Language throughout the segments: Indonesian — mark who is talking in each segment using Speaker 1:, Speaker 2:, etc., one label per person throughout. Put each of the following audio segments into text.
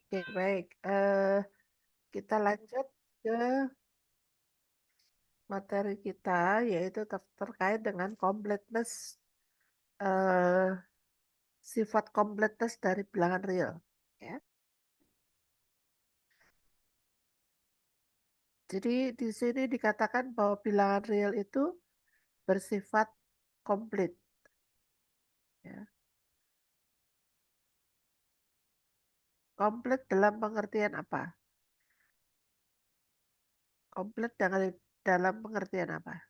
Speaker 1: Oke, baik. Kita lanjut ke materi kita, yaitu terkait dengan completeness, eh, sifat completeness dari bilangan real. Ya. Jadi di sini dikatakan bahwa bilangan real itu bersifat komplit. Ya. Komplit dalam pengertian apa? Komplit dalam pengertian apa?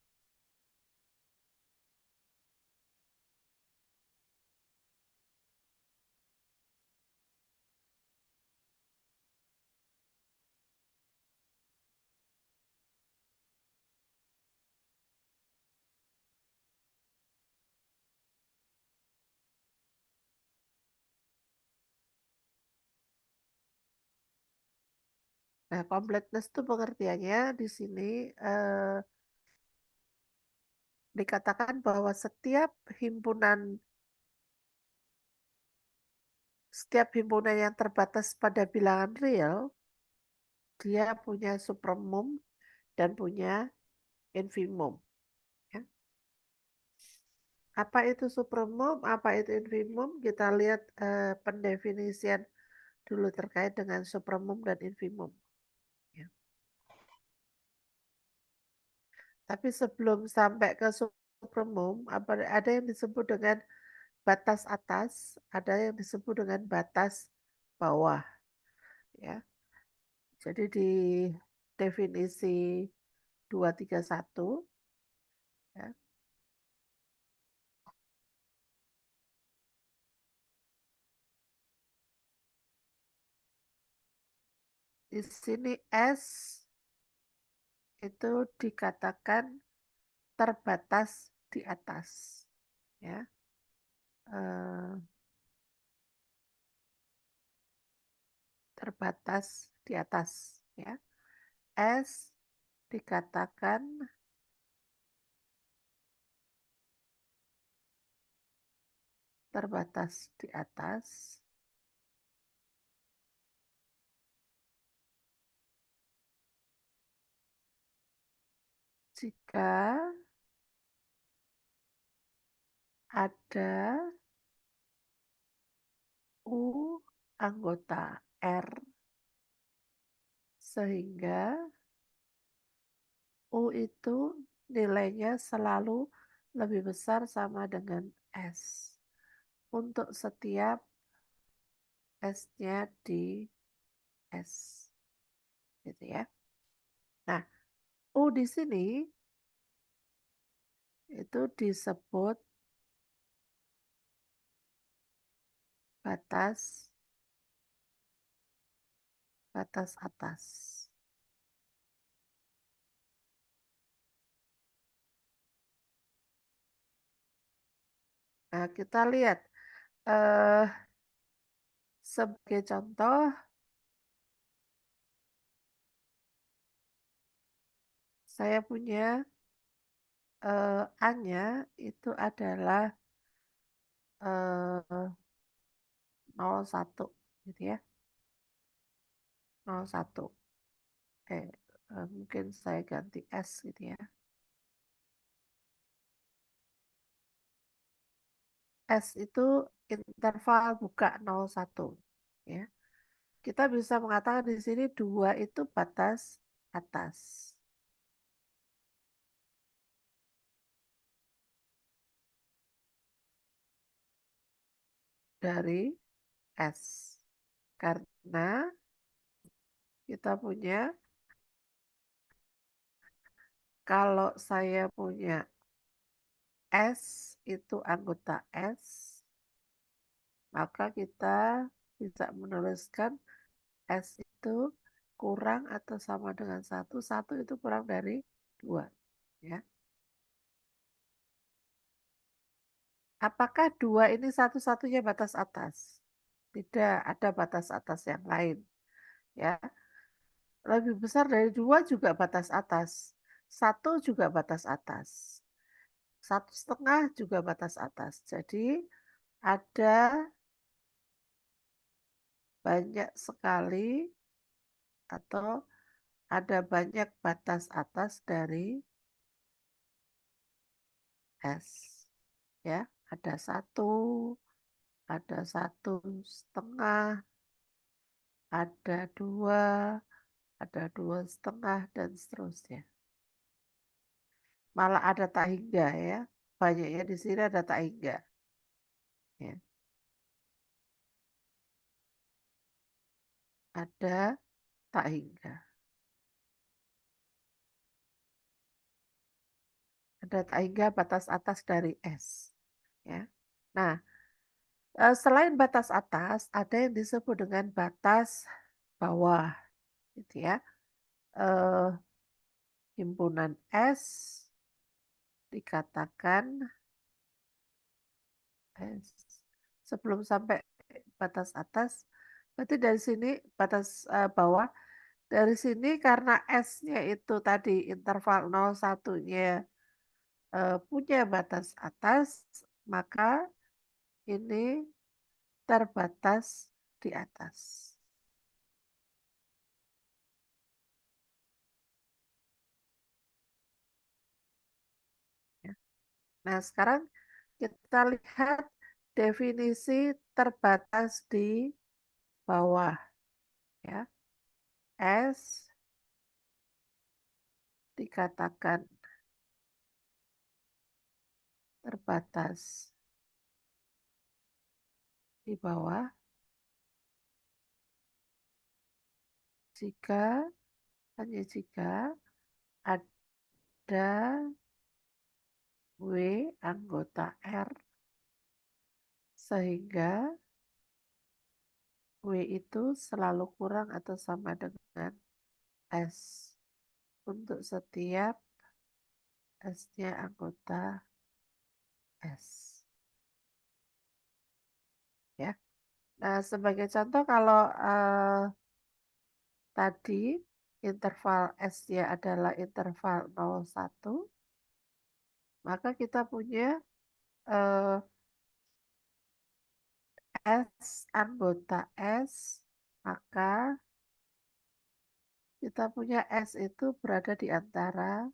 Speaker 1: Nah, completeness itu pengertiannya di sini eh, dikatakan bahwa setiap himpunan yang terbatas pada bilangan real, dia punya supremum dan punya infimum. Ya. Apa itu supremum, apa itu infimum? Kita lihat pendefinisian dulu terkait dengan supremum dan infimum. Ya. Tapi sebelum sampai ke supremum, ada yang disebut dengan batas atas, ada yang disebut dengan batas bawah. Ya. Jadi di definisi 231, ya, di sini S itu dikatakan terbatas di atas, ya. Eh, Terbatas di atas, ya. S dikatakan terbatas di atas jika ada U anggota R sehingga U itu nilainya selalu lebih besar sama dengan S untuk setiap S-nya di S, gitu ya. Nah, U di sini itu disebut batas batas atas. Nah, kita lihat eh, sebagai contoh, saya punya A-nya itu adalah 01, gitu ya. 01. Mungkin saya ganti S gitu ya. S itu interval buka 01, ya. Kita bisa mengatakan di sini 2 itu batas atas dari S. Karena kita punya, kalau saya punya S itu anggota S, maka kita bisa menuliskan S itu kurang atau sama dengan 1. 1 itu kurang dari 2. Ya. Apakah 2 ini satu-satunya batas atas? Tidak, ada batas atas yang lain. Ya, lebih besar dari 2 juga batas atas. 1 juga batas atas. 1,5 juga batas atas. Jadi ada banyak sekali atau ada banyak batas atas dari S. Ya, ada 1,5, ada 2, ada 2,5 dan seterusnya. Malah ada tak hingga ya. Banyaknya di sini ada tak hingga. Ya. Ada tak hingga. Ada tak hingga batas atas dari S. Ya. Nah, selain batas atas, ada yang disebut dengan batas bawah, gitu ya. Eh, himpunan S dikatakan S. Sebelum sampai batas atas, berarti dari sini batas bawah. Dari sini karena S-nya itu tadi interval 0,1-nya punya batas atas, maka ini terbatas di atas. Ya. Nah, sekarang kita lihat definisi terbatas di bawah. Ya. S dikatakan terbatas di bawah jika hanya jika ada W anggota R sehingga W itu selalu kurang atau sama dengan S untuk setiap S-nya anggota S. Ya. Nah, sebagai contoh kalau tadi interval S-nya adalah interval 0,1, maka kita punya eh, S anggota S, maka kita punya S itu berada di antara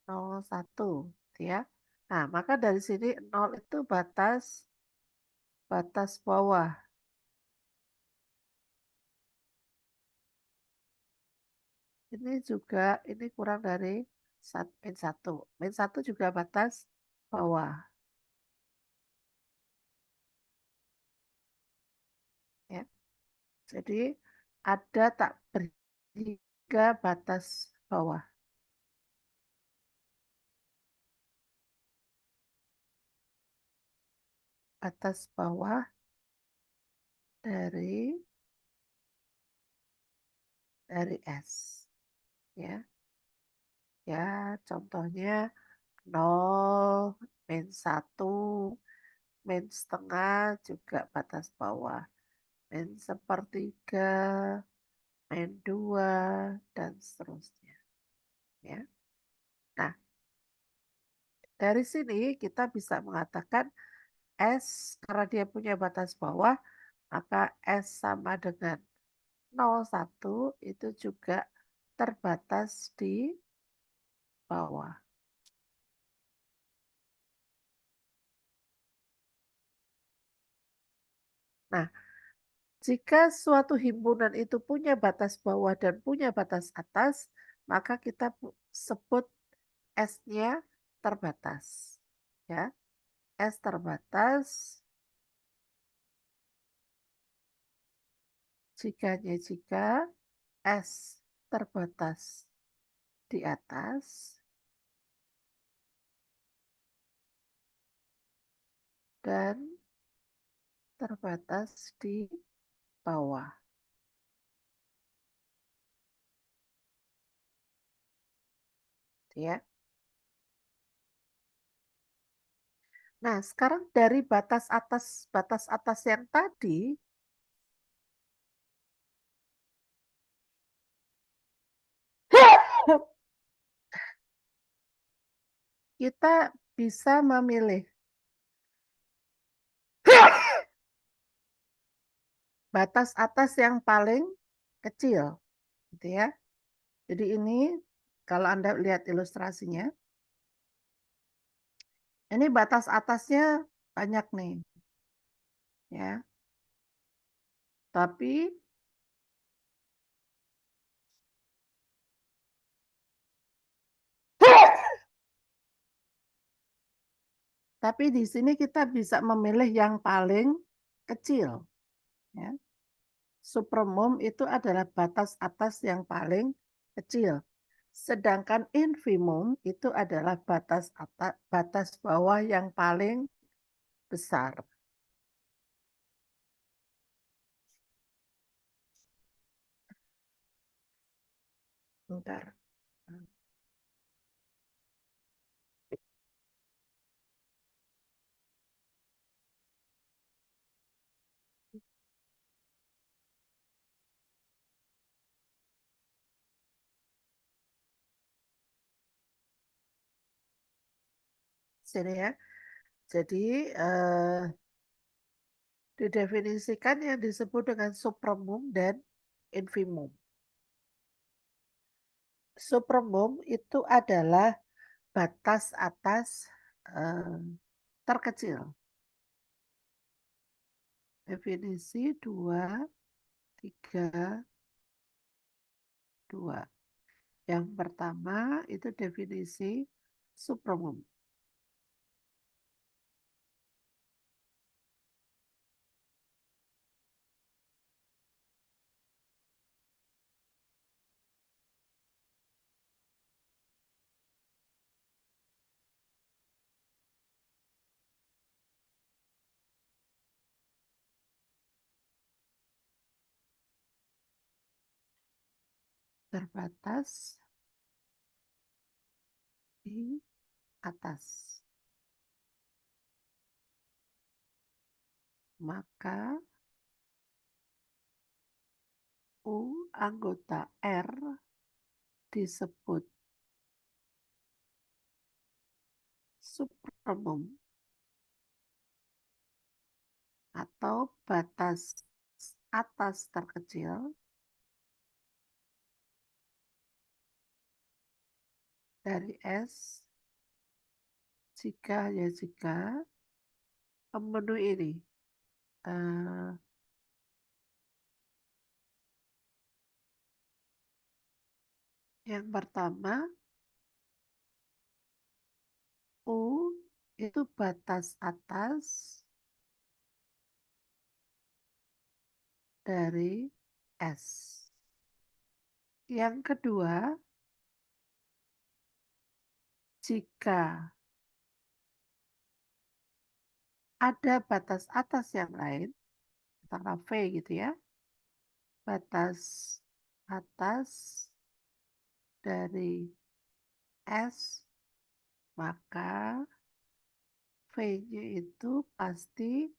Speaker 1: 0,1, ya. Nah, maka dari sini 0 itu batas bawah. Ini juga ini kurang dari min 1. Min 1 juga batas bawah, ya. Jadi ada tak berhingga batas bawah. Batas bawah dari S, ya. Ya, contohnya 0, min 1, min setengah juga batas bawah. Min sepertiga, min 2, dan seterusnya. Ya. Nah, dari sini kita bisa mengatakan S karena dia punya batas bawah, maka S sama dengan 0,1 itu juga terbatas di bawah. Nah, jika suatu himpunan itu punya batas bawah dan punya batas atas, maka kita sebut S-nya terbatas. Ya, S terbatas jika S terbatas di atas dan terbatas di bawah. Ya. Nah, sekarang dari batas atas yang tadi, kita bisa memilih batas atas yang paling kecil, gitu ya. Jadi ini kalau Anda lihat ilustrasinya, ini batas atasnya banyak nih, ya. Tapi tapi di sini kita bisa memilih yang paling kecil, ya. Supremum itu adalah batas atas yang paling kecil. Sedangkan infimum itu adalah batas atas, batas bawah yang paling besar. Bentar. Sini ya. Jadi didefinisikan yang disebut dengan supremum dan infimum. Supremum itu adalah batas atas eh, terkecil. Definisi 2, 3, 2. Yang pertama itu definisi supremum. Terbatas di atas. Maka U anggota R disebut supremum atau batas atas terkecil dari S jika memenuhi ini. Eh, yang pertama, U itu batas atas dari S. Yang kedua, jika ada batas atas yang lain, katakanlah V gitu ya, batas atas dari S, maka V-nya itu pasti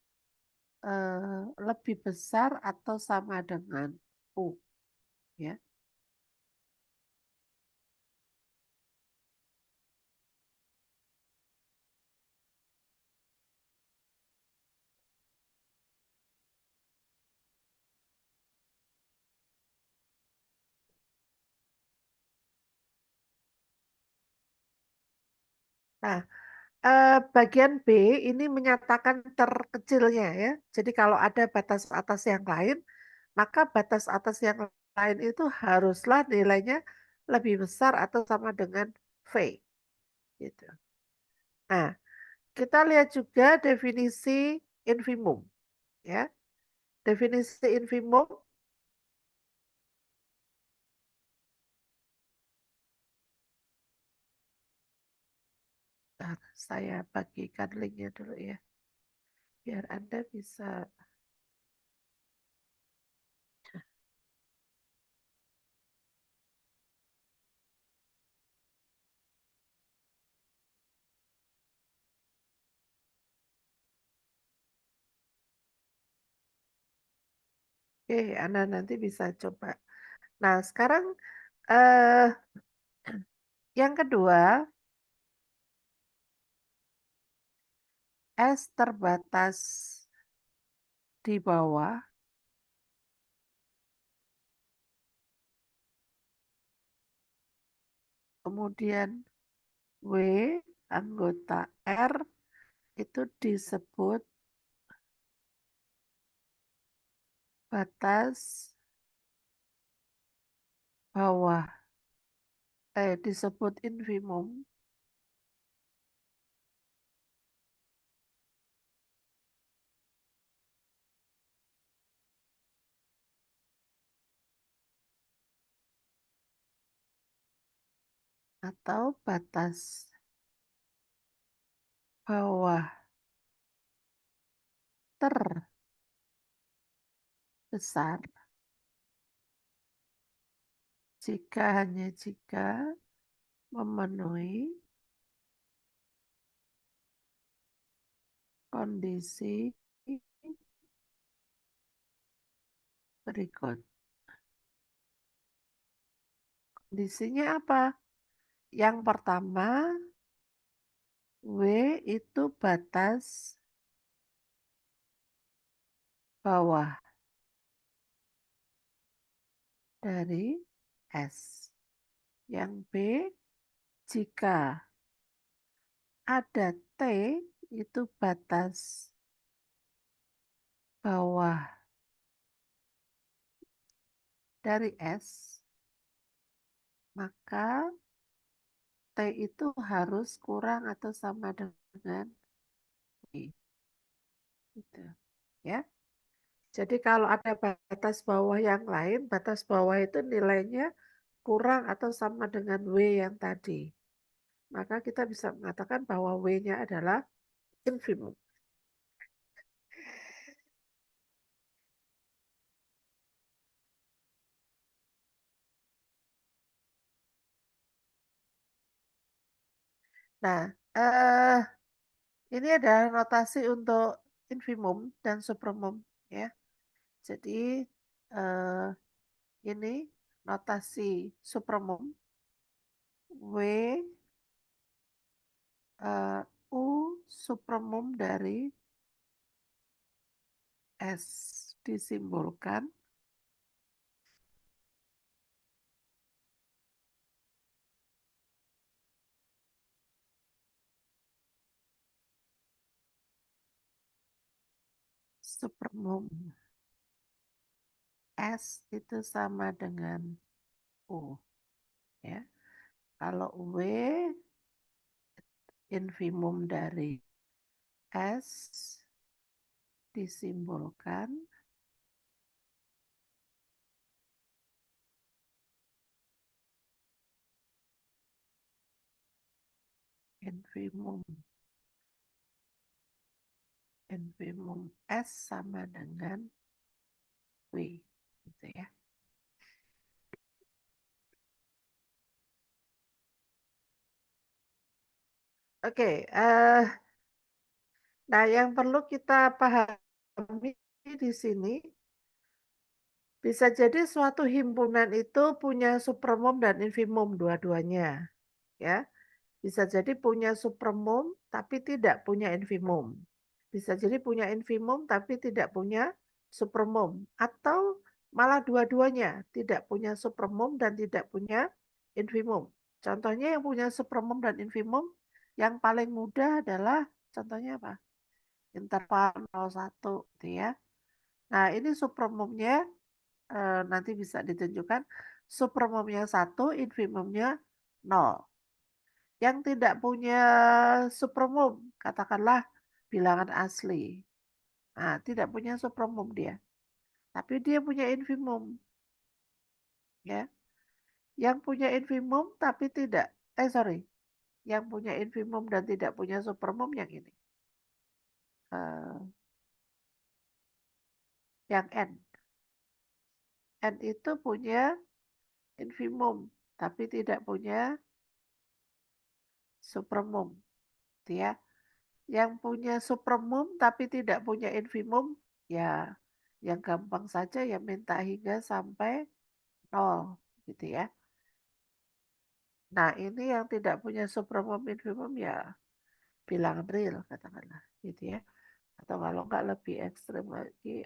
Speaker 1: lebih besar atau sama dengan U, ya. Nah, bagian B ini menyatakan terkecilnya ya. Jadi kalau ada batas atas yang lain, maka batas atas yang lain itu haruslah nilainya lebih besar atau sama dengan V. Gitu. Nah, kita lihat juga definisi infimum. Ya, definisi infimum. Nah, saya bagikan linknya dulu ya, biar Anda bisa. Oke, Anda nanti bisa coba. Nah, sekarang eh, yang kedua, S terbatas di bawah kemudian W anggota R itu disebut batas bawah, disebut infimum atau batas bawah terbesar jika hanya jika memenuhi kondisi berikut. Kondisinya apa? Yang pertama, W itu batas bawah dari S. Yang B, jika ada T itu batas bawah dari S, maka T itu harus kurang atau sama dengan W. Gitu. Ya. Jadi kalau ada batas bawah yang lain, batas bawah itu nilainya kurang atau sama dengan W yang tadi. Maka kita bisa mengatakan bahwa W-nya adalah infimum. Nah, ini adalah notasi untuk infimum dan supremum, ya. Jadi eh, ini notasi supremum W eh, U supremum dari S disimbolkan supremum S itu sama dengan U, ya. Kalau W infimum dari S disimbolkan infimum infimum S sama dengan W, gitu ya. Oke, nah yang perlu kita pahami di sini, bisa jadi suatu himpunan itu punya supremum dan infimum dua-duanya, ya. Bisa jadi punya supremum tapi tidak punya infimum. Bisa jadi punya infimum tapi tidak punya supremum. Atau malah dua-duanya tidak punya supremum dan tidak punya infimum. Contohnya yang punya supremum dan infimum yang paling mudah adalah contohnya apa? Interval 01 gitu ya. Nah, ini supremumnya nanti bisa ditunjukkan supremumnya 1, infimumnya 0. Yang tidak punya supremum, katakanlah bilangan asli. Nah, tidak punya supremum dia. Tapi dia punya infimum, ya. Yang punya infimum tapi tidak, sorry. Yang punya infimum dan tidak punya supremum yang ini. Eh, yang N. N itu punya infimum tapi tidak punya supremum, gitu ya. Yang punya supremum tapi tidak punya infimum, ya yang gampang saja ya minta hingga sampai 0, gitu ya. Nah, ini yang tidak punya supremum infimum ya bilangan real katakanlah, gitu ya. Atau kalau nggak lebih ekstrim lagi,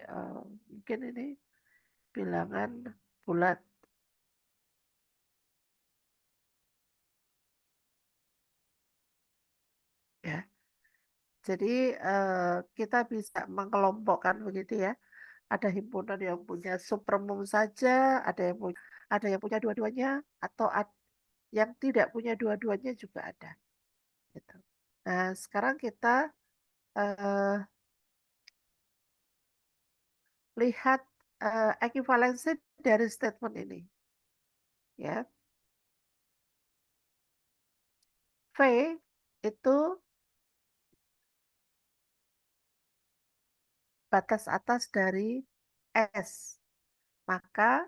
Speaker 1: mungkin ini bilangan bulat. ya. Jadi kita bisa mengelompokkan begitu ya. Ada himpunan yang punya supermom saja, ada yang punya dua-duanya, atau yang tidak punya dua-duanya juga ada. Gitu. Nah, sekarang kita eh, lihat ekivalensi dari statement ini. Ya, V itu batas atas dari S, maka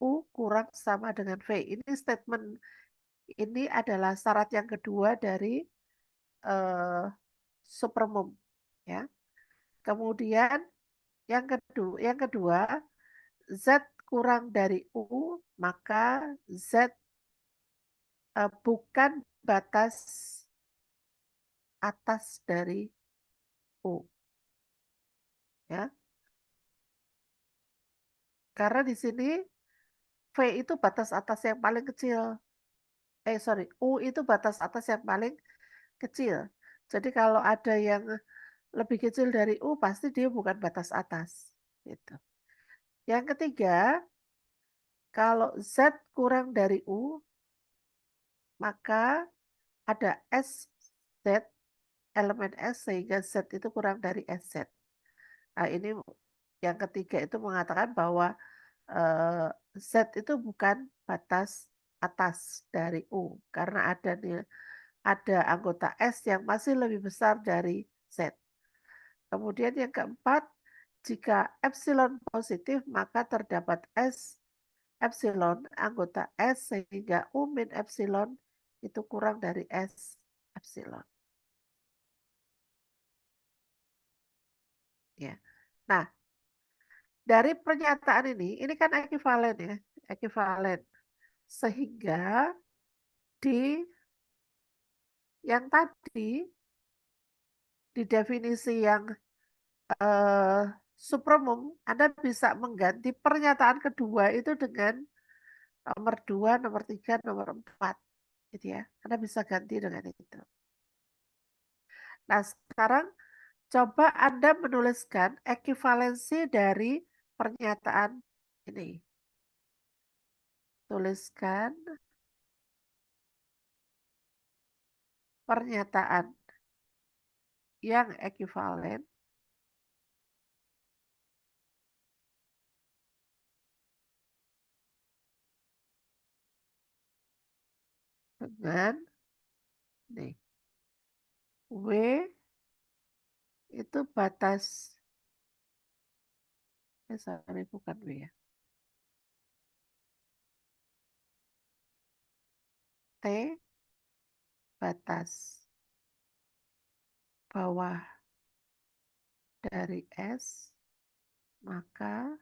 Speaker 1: U kurang sama dengan V. Ini statement ini adalah syarat yang kedua dari eh, supermom. Ya. Kemudian yang kedua Z kurang dari U, maka Z bukan batas atas dari U. Ya. Karena di sini V itu batas atas yang paling kecil. Sorry, U itu batas atas yang paling kecil. Jadi kalau ada yang lebih kecil dari U, pasti dia bukan batas atas. Gitu. Yang ketiga, kalau Z kurang dari U, maka ada SZ, elemen S, sehingga Z itu kurang dari SZ. Nah, ini yang ketiga itu mengatakan bahwa eh, Z itu bukan batas atas dari U, karena ada anggota S yang masih lebih besar dari Z. Kemudian yang keempat, jika epsilon positif, maka terdapat S epsilon anggota S sehingga U min epsilon itu kurang dari S epsilon. Ya. Nah, dari pernyataan ini kan ekivalen ya, ekivalen. Sehingga di yang tadi, di definisi yang eh, supremum, Anda bisa mengganti pernyataan kedua itu dengan nomor 2, nomor 3, nomor 4. Gitu ya. Anda bisa ganti dengan itu. Nah, sekarang coba Anda menuliskan ekivalensi dari pernyataan ini. Tuliskan pernyataan yang ekivalen dengan nih, W itu batas, sorry bukan W ya, T batas bawah dari S, maka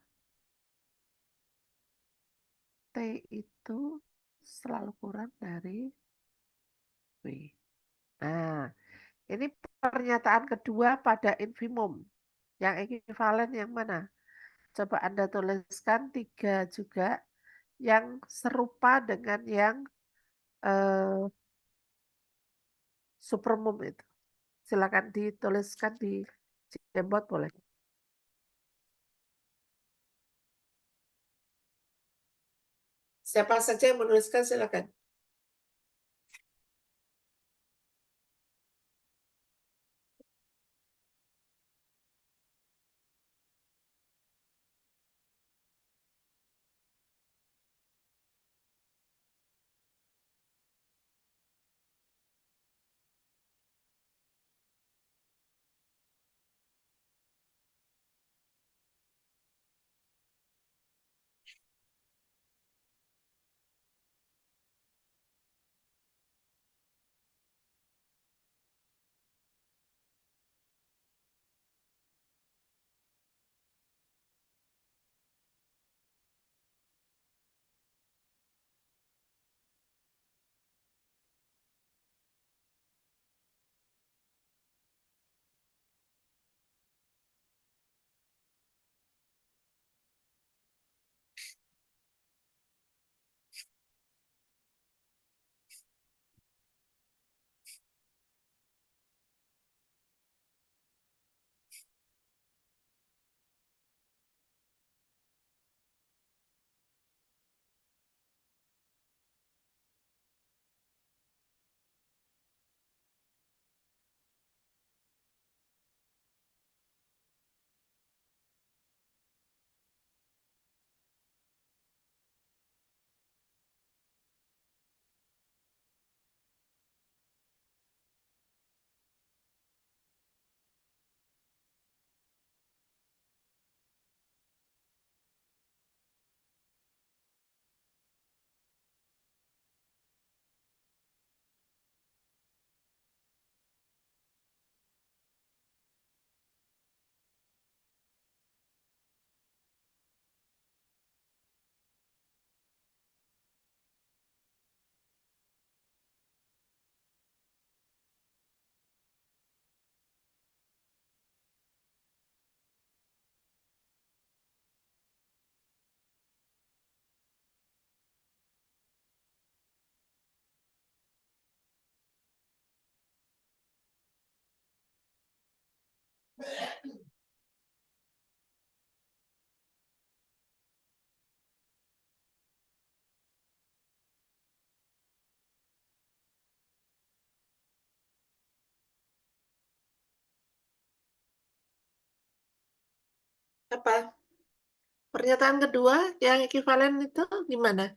Speaker 1: T itu selalu kurang dari W. Nah, ini pernyataan kedua pada infimum. Yang ekivalen yang mana? Coba Anda tuliskan tiga juga yang serupa dengan yang eh, supermum itu. Silakan dituliskan di Jamboard boleh. Siapa saja yang menuliskan silakan. Apa? Pernyataan kedua yang ekuivalen itu gimana?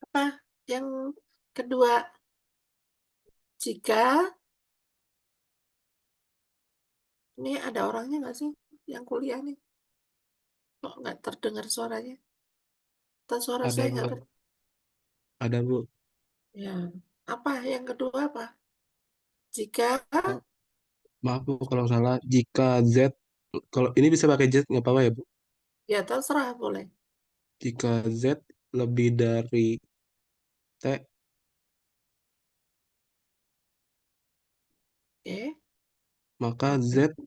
Speaker 1: Apa? Yang kedua, jika ini ada orangnya nggak sih yang kuliah nih? Kok nggak terdengar suaranya? Atau suara
Speaker 2: Ada
Speaker 1: saya
Speaker 2: Bu,
Speaker 1: nggak ter...
Speaker 2: ada Bu.
Speaker 1: Ya. Apa? Yang kedua apa? Jika,
Speaker 2: Oh, maaf Bu kalau salah. Jika Z, kalau ini bisa pakai Z nggak apa-apa ya Bu?
Speaker 1: ya terserah boleh.
Speaker 2: Jika Z lebih dari T,
Speaker 1: Oke.
Speaker 2: maka Z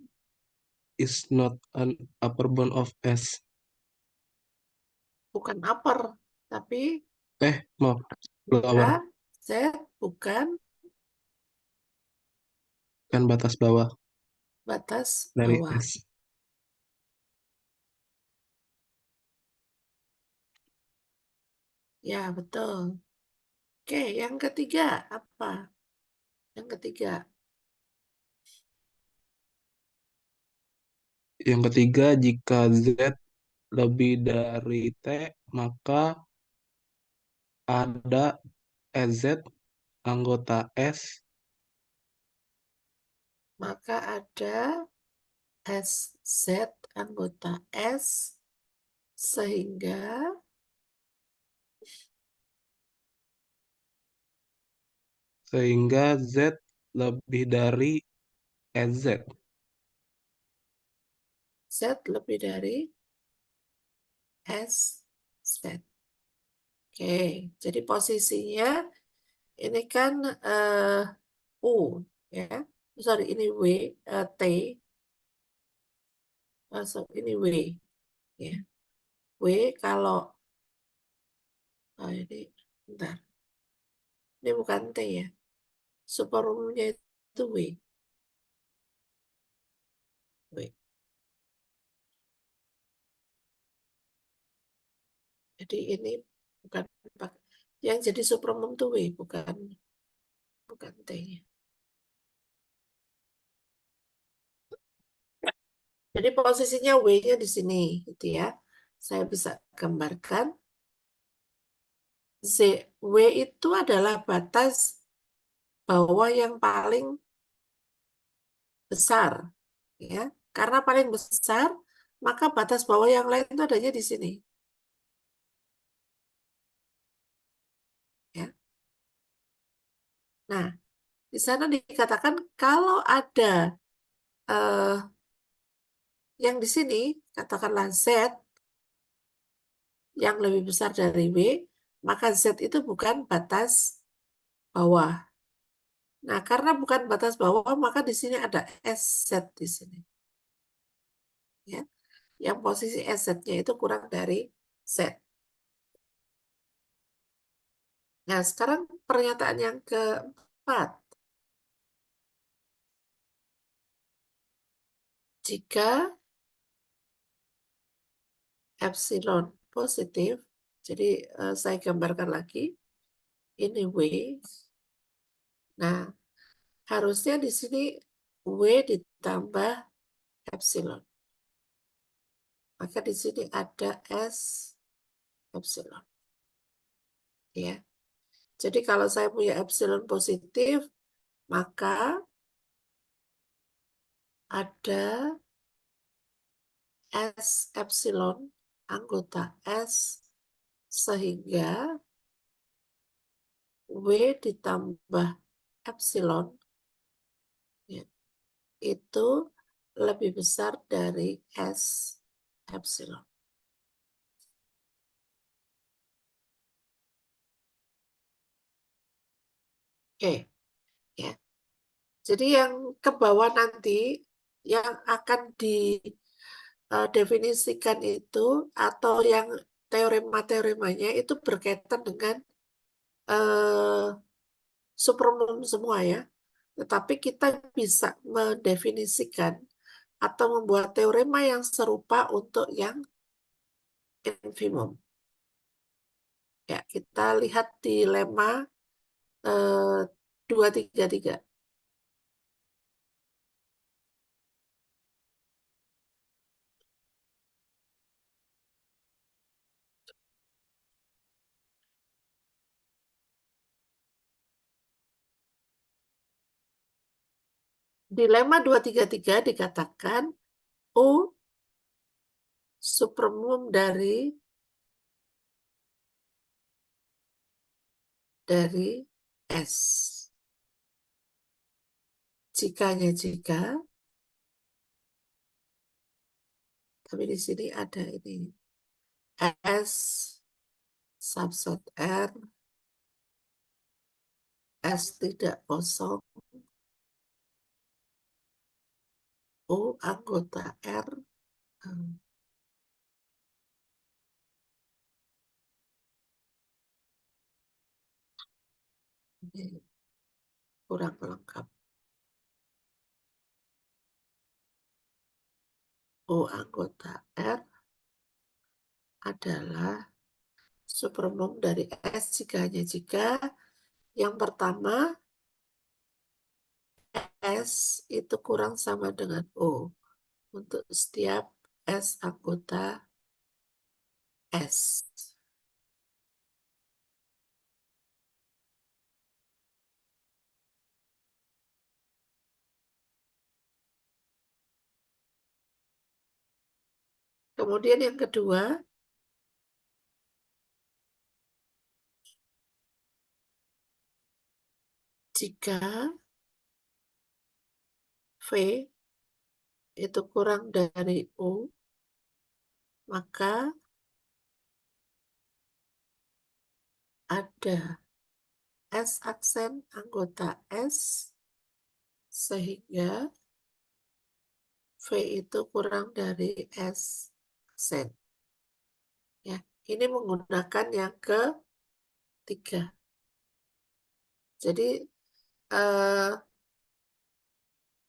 Speaker 2: is not an upper bound of S.
Speaker 1: Bukan upper, tapi
Speaker 2: Maaf,
Speaker 1: jika
Speaker 2: lower,
Speaker 1: Z bukan
Speaker 2: kan batas bawah
Speaker 1: batas
Speaker 2: dari
Speaker 1: bawah.
Speaker 2: S.
Speaker 1: Ya, betul. Oke, yang ketiga apa? Yang ketiga,
Speaker 2: Yang ketiga, jika Z lebih dari T, maka ada SZ anggota S
Speaker 1: maka ada SZ anggota S sehingga
Speaker 2: sehingga Z lebih dari SZ.
Speaker 1: Z lebih dari SZ. Oke, jadi posisinya ini kan U ya. Sorry, ini W, T, ini W ya. W kalau ini bentar. Ini bukan T ya. Superumumnya itu W. W. Jadi ini bukan yang jadi superumum itu W, bukan bukan T-nya. Jadi posisinya W-nya di sini, gitu ya. Saya bisa gambarkan. W itu adalah batas bawah yang paling besar, ya. Karena paling besar, maka batas bawah yang lain itu adanya di sini, ya. Nah, di sana dikatakan kalau ada eh, yang di sini, katakanlah Z yang lebih besar dari W, maka Z itu bukan batas bawah. Nah, karena bukan batas bawah, maka di sini ada SZ di sini, ya. Yang posisi SZ-nya itu kurang dari Z. Nah, sekarang pernyataan yang keempat. Jika epsilon positif, jadi saya gambarkan lagi, ini W. Nah, harusnya di sini W ditambah epsilon. Maka di sini ada S epsilon. Ya. Jadi kalau saya punya epsilon positif, maka ada S epsilon anggota S sehingga W ditambah epsilon ya, itu lebih besar dari S epsilon. Oke, ya. Jadi yang ke bawah nanti yang akan didefinisikan itu atau yang teorema-teoremanya itu berkaitan dengan supermom semua ya. Tetapi kita bisa mendefinisikan atau membuat teorema yang serupa untuk yang infimum. Ya, kita lihat di lemma 233. Di lemma 233 dikatakan U supermum dari S. Jika, tapi di sini ada ini. S subset R, S tidak kosong, U anggota R, ini kurang lengkap. U anggota R adalah supermom dari S jika yang pertama S itu kurang sama dengan O untuk setiap S anggota S. Kemudian yang kedua, jika V itu kurang dari U, maka ada S aksen anggota S sehingga V itu kurang dari S aksen. Ya, ini menggunakan yang ketiga. Jadi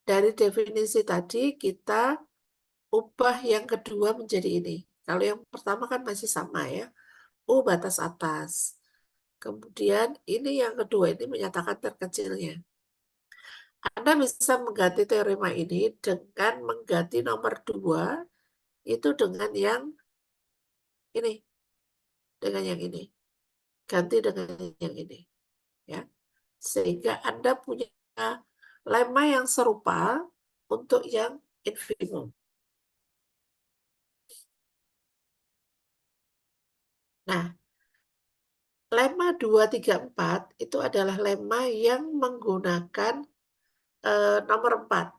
Speaker 1: dari definisi tadi kita ubah yang kedua menjadi ini. Kalau yang pertama kan masih sama ya, U batas atas. Kemudian ini yang kedua ini menyatakan terkecilnya. Anda bisa mengganti teorema ini dengan mengganti nomor 2 itu dengan yang ini. Dengan yang ini. Ganti dengan yang ini. Ya. Sehingga Anda punya lemma yang serupa untuk yang infimum. Nah, lemma 234 itu adalah lemma yang menggunakan nomor 4.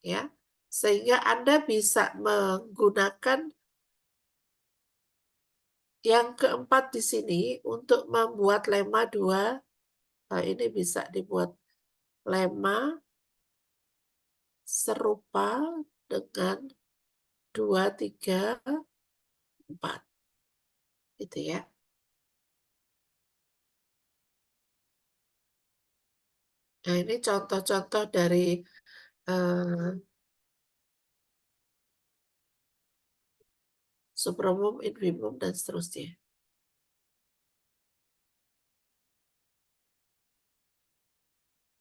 Speaker 1: Ya. Sehingga Anda bisa menggunakan yang keempat di sini untuk membuat lemma 2. Ini bisa dibuat lemma serupa dengan 2, 3, 4. Gitu ya. Nah, ini contoh-contoh dari supermum, infimum, dan seterusnya.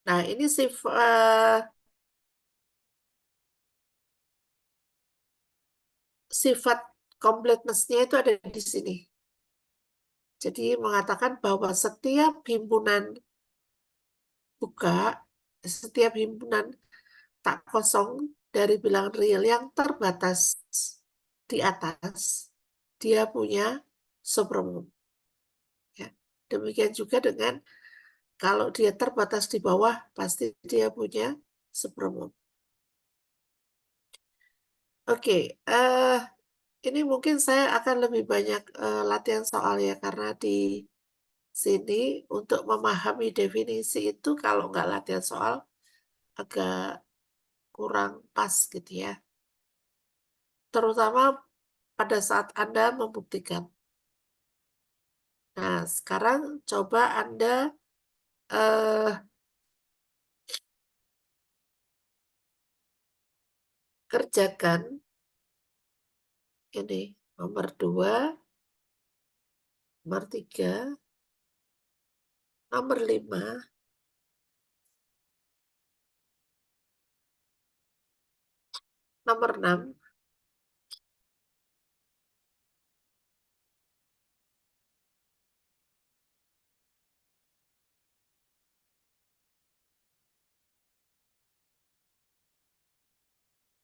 Speaker 1: Nah, ini sifat completeness-nya itu ada di sini. Jadi mengatakan bahwa setiap himpunan buka, setiap himpunan tak kosong dari bilangan real yang terbatas di atas, dia punya supermum. Ya. Demikian juga dengan kalau dia terbatas di bawah, pasti dia punya seperempat. Oke, ini mungkin saya akan lebih banyak latihan soal ya, karena di sini untuk memahami definisi itu kalau nggak latihan soal agak kurang pas gitu ya. Terutama pada saat Anda membuktikan. Nah, sekarang coba Anda eh, kerjakan ini nomor 2, nomor 3, nomor 5, nomor 6,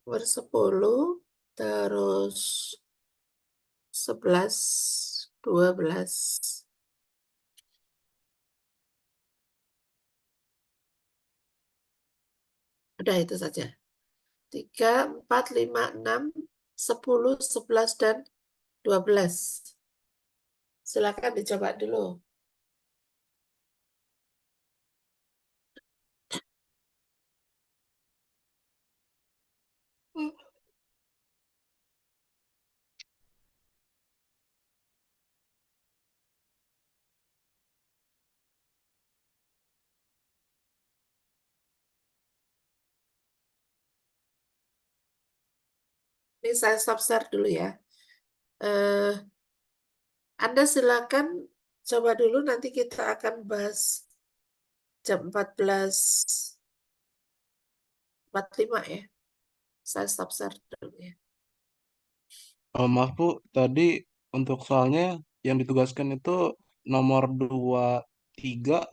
Speaker 1: nomor 10, terus 11, 12. Udah itu saja. 3, 4, 5, 6, 10, 11, dan 12. Silakan dicoba dulu. Ini saya stop share dulu ya. Eh, Anda silakan coba dulu, nanti kita akan bahas jam 14.45 ya. Saya stop share dulu ya.
Speaker 2: Maaf Bu, tadi untuk soalnya yang ditugaskan itu nomor 2, 3,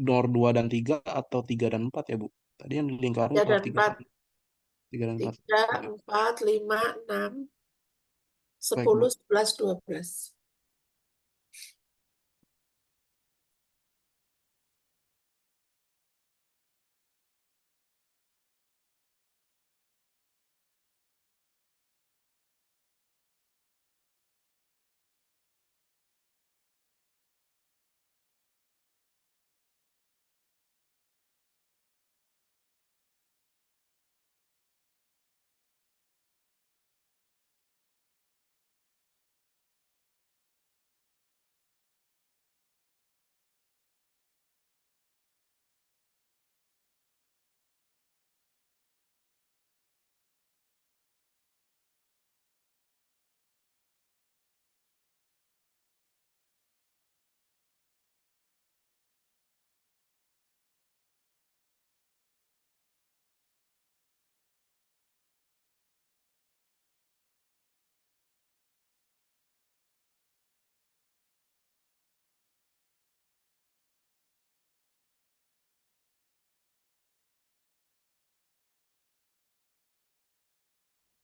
Speaker 2: nomor 2 dan 3 atau 3 dan 4 ya Bu? Tadi yang di lingkaran
Speaker 1: 3
Speaker 2: nomor
Speaker 1: dan
Speaker 2: 3,
Speaker 1: 4.
Speaker 2: 3 dan 4.
Speaker 1: 3,
Speaker 2: Oke,
Speaker 1: 4, 5, 6,
Speaker 2: baik
Speaker 1: 10,
Speaker 2: Bu.
Speaker 1: 11, 12.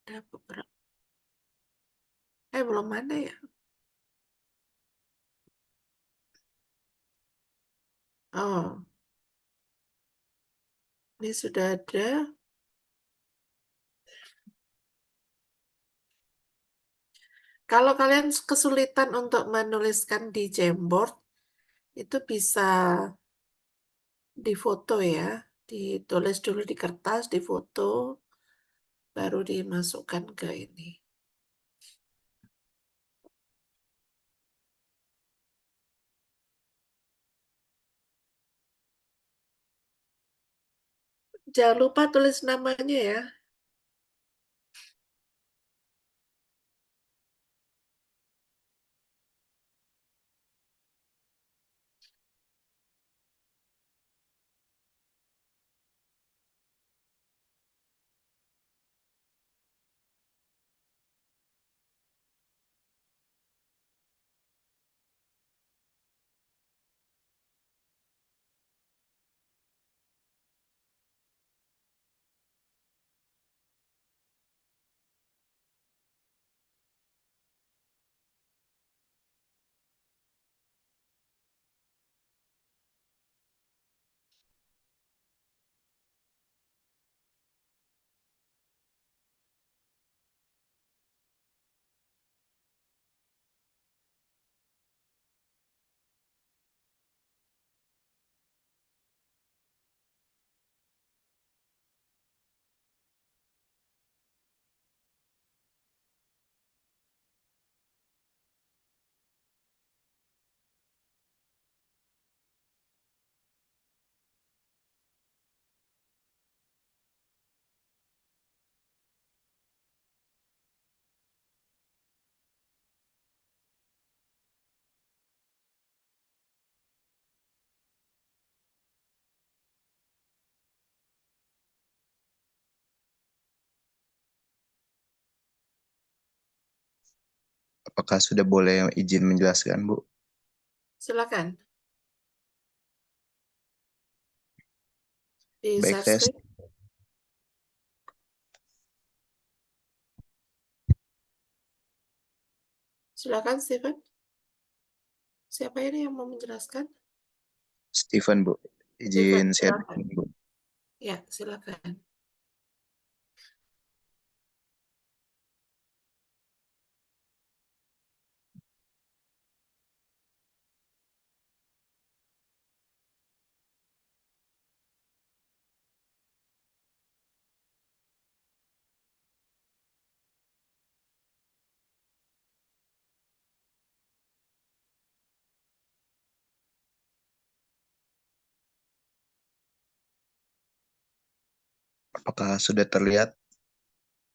Speaker 1: Ada beberapa. Belum ada ya? Oh, ini sudah ada. Kalau kalian kesulitan untuk menuliskan di Jamboard, itu bisa difoto ya. Ditulis dulu di kertas, difoto, baru dimasukkan ke ini. Jangan lupa tulis namanya ya.
Speaker 3: Apakah sudah boleh izin menjelaskan, Bu?
Speaker 1: Silakan di
Speaker 3: Baik,
Speaker 1: share
Speaker 3: saya
Speaker 1: screen. Silakan Stephen. Siapa ini yang mau menjelaskan?
Speaker 3: Steven, Bu.
Speaker 1: Stephen,
Speaker 3: Izin
Speaker 1: silakan.
Speaker 3: sharing, Bu.
Speaker 1: Ya, silakan.
Speaker 3: Apakah sudah terlihat?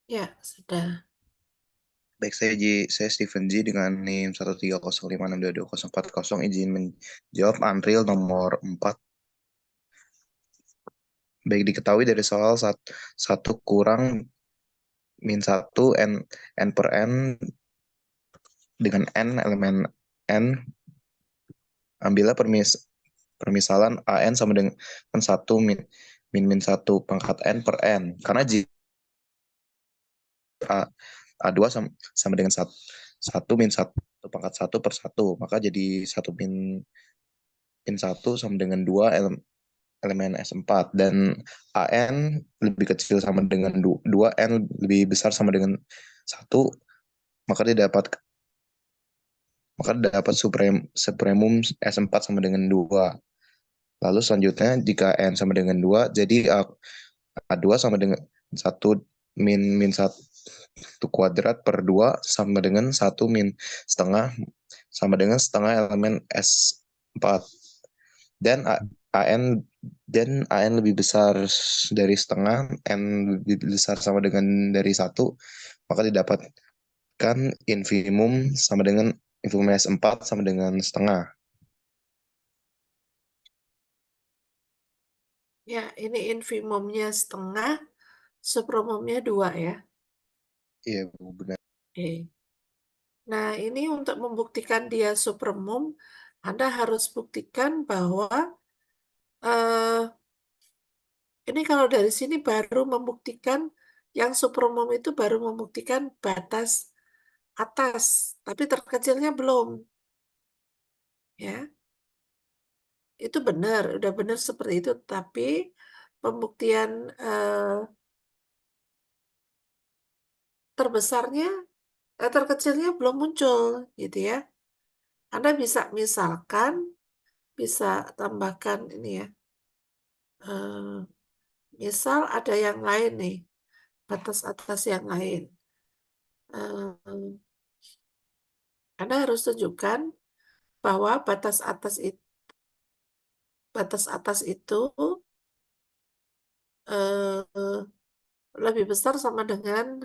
Speaker 1: Ya, sudah.
Speaker 3: Baik, saya Steven G dengan NIM 13056222040 izin menjawab Unreal nomor 4. Baik, diketahui dari soal satu kurang min satu n per n dengan n elemen n, ambillah permisalan an sama dengan satu min satu pangkat n per n. Karena jika A2 sama dengan satu min satu pangkat satu per satu, maka jadi satu min satu sama dengan dua elemen S4, dan AN lebih kecil sama dengan 2, N lebih besar sama dengan satu, maka dapat supremum S4 sama dengan 2. Lalu selanjutnya jika N sama dengan 2, jadi A2 sama dengan satu min satu kuadrat per 2 sama dengan satu min setengah sama dengan setengah elemen S4. Dan AN lebih besar dari setengah, N lebih besar sama dengan dari satu, maka didapatkan infimum sama dengan infimum S4 sama dengan setengah.
Speaker 1: Ya, ini infimumnya setengah, supremumnya 2 ya.
Speaker 3: Iya, Bu, benar.
Speaker 1: Oke. Nah, ini untuk membuktikan dia supremum, Anda harus buktikan bahwa ini kalau dari sini baru membuktikan yang supremum itu baru membuktikan batas atas, tapi terkecilnya belum. Ya, itu benar, udah benar seperti itu, tapi pembuktian terbesarnya, terkecilnya belum muncul, gitu ya. Anda bisa misalkan, bisa tambahkan ini ya. eh, Misal ada yang lain nih, batas atas yang lain. Eh, Anda harus tunjukkan bahwa batas atas itu eh, lebih besar sama dengan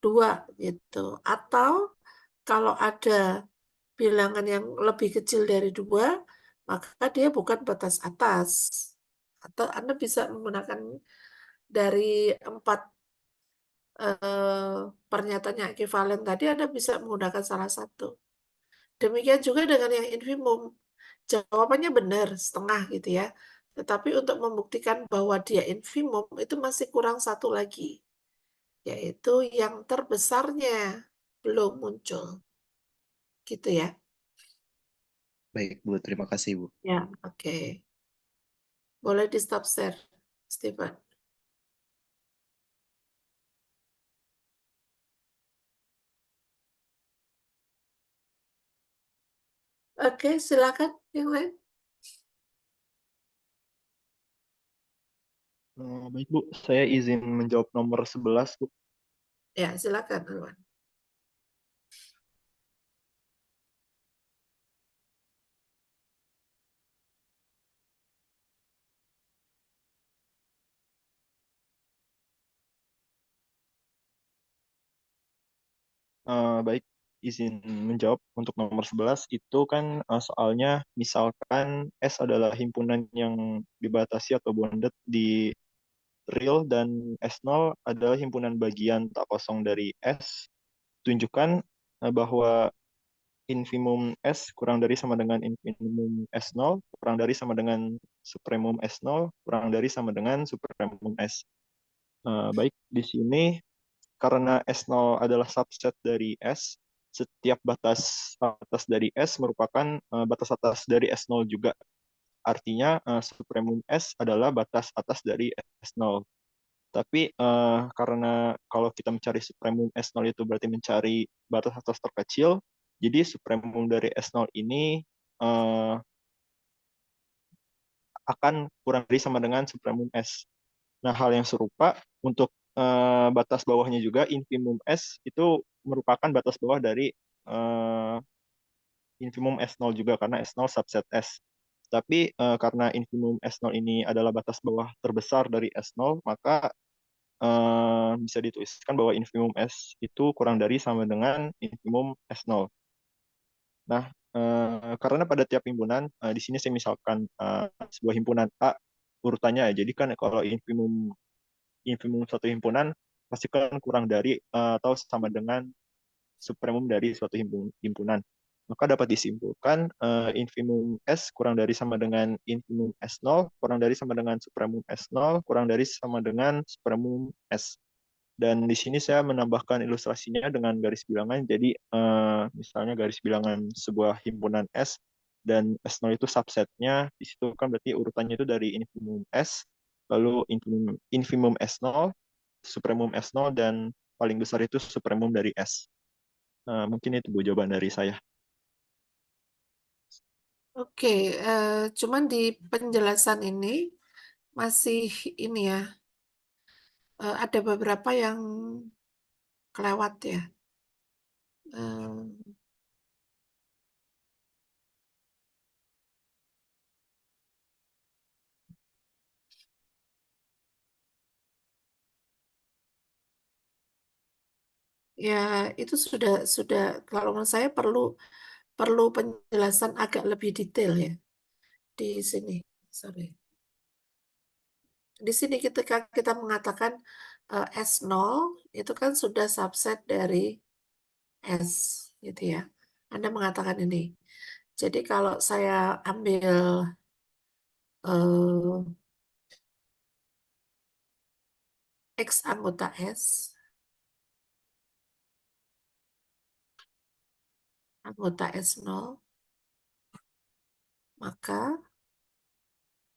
Speaker 1: 2 gitu. Atau kalau ada bilangan yang lebih kecil dari 2, maka dia bukan batas atas. Atau Anda bisa menggunakan dari 4 pernyataan yang ekivalen tadi, Anda bisa menggunakan salah satu. Demikian juga dengan yang infimum. Jawabannya benar, setengah gitu ya. Tetapi untuk membuktikan bahwa dia infimum, itu masih kurang satu lagi, yaitu yang terbesarnya belum muncul. Gitu ya.
Speaker 3: Baik, Bu. Terima kasih, Bu.
Speaker 1: Ya, oke. Boleh di stop share, Stephen. Oke, silakan yang lain.
Speaker 4: Baik, Bu. Saya izin menjawab nomor 11, Bu.
Speaker 1: Ya, silakan, Alwan.
Speaker 4: Baik, izin menjawab untuk nomor 11 itu kan soalnya misalkan S adalah himpunan yang dibatasi atau bounded di real dan S0 adalah himpunan bagian tak kosong dari S tunjukkan bahwa infimum S kurang dari sama dengan infimum S0, kurang dari sama dengan supremum S0, kurang dari sama dengan supremum S. Baik, di sini karena S0 adalah subset dari S, setiap batas atas dari S merupakan batas atas dari S0 juga. Artinya supremum S adalah batas atas dari S0. Tapi karena kalau kita mencari supremum S0 itu berarti mencari batas atas terkecil, jadi supremum dari S0 ini akan kurang dari sama dengan supremum S. Nah, hal yang serupa untuk batas bawahnya juga, infimum S itu merupakan batas bawah dari infimum S0 juga, karena S0 subset S. Tapi karena infimum S0 ini adalah batas bawah terbesar dari S0, maka bisa dituliskan bahwa infimum S itu kurang dari sama dengan infimum S0. Nah, karena pada tiap himpunan, di sini saya misalkan sebuah himpunan A urutannya ya. Jadi kan kalau infimum satu himpunan pasti kan kurang dari atau sama dengan supremum dari suatu himpunan. Maka dapat disimpulkan infimum S kurang dari sama dengan infimum S0, kurang dari sama dengan supremum S0, kurang dari sama dengan supremum S. Dan di sini saya menambahkan ilustrasinya dengan garis bilangan. Jadi misalnya garis bilangan sebuah himpunan S dan S0 itu subsetnya. Di situ kan berarti urutannya itu dari infimum S, lalu infimum S0, supremum S0, dan paling besar itu supremum dari S. Mungkin itu Bu jawaban dari saya.
Speaker 1: Oke, cuman di penjelasan ini masih ini ya, ada beberapa yang kelewat ya. Eh, Ya, itu sudah kalau menurut saya perlu penjelasan agak lebih detail ya di sini. Sorry. Di sini ketika kita mengatakan S0 itu kan sudah subset dari S gitu ya. Anda mengatakan ini. Jadi kalau saya ambil eh, X anggota S, anggota S0, maka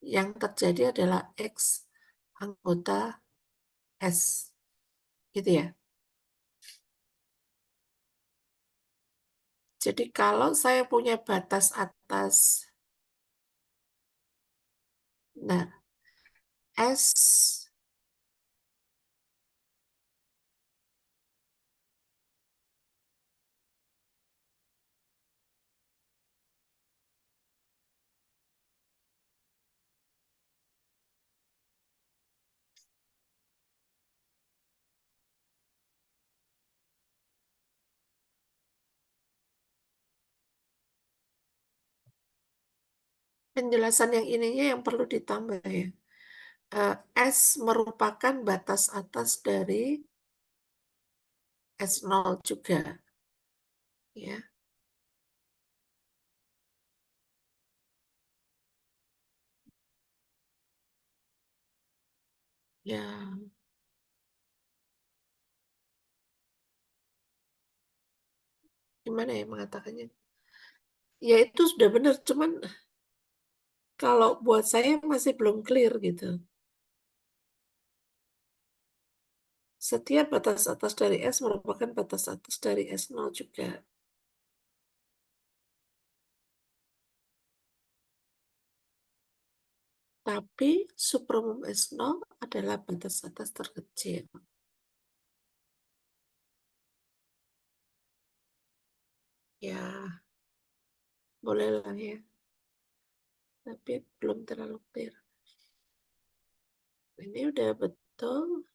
Speaker 1: yang terjadi adalah X anggota S. Gitu ya. Jadi kalau saya punya batas atas, nah S penjelasan yang ininya yang perlu ditambah ya. S merupakan batas atas dari S0 juga. Ya, ya, gimana ya mengatakannya? Ya itu sudah benar, cuman kalau buat saya masih belum clear gitu. Setiap batas atas dari S merupakan batas atas dari S0 juga. Tapi supremum S0 adalah batas atas terkecil. Ya, bolehlah ya. Tapi belum terlalu clear. Ini udah betul.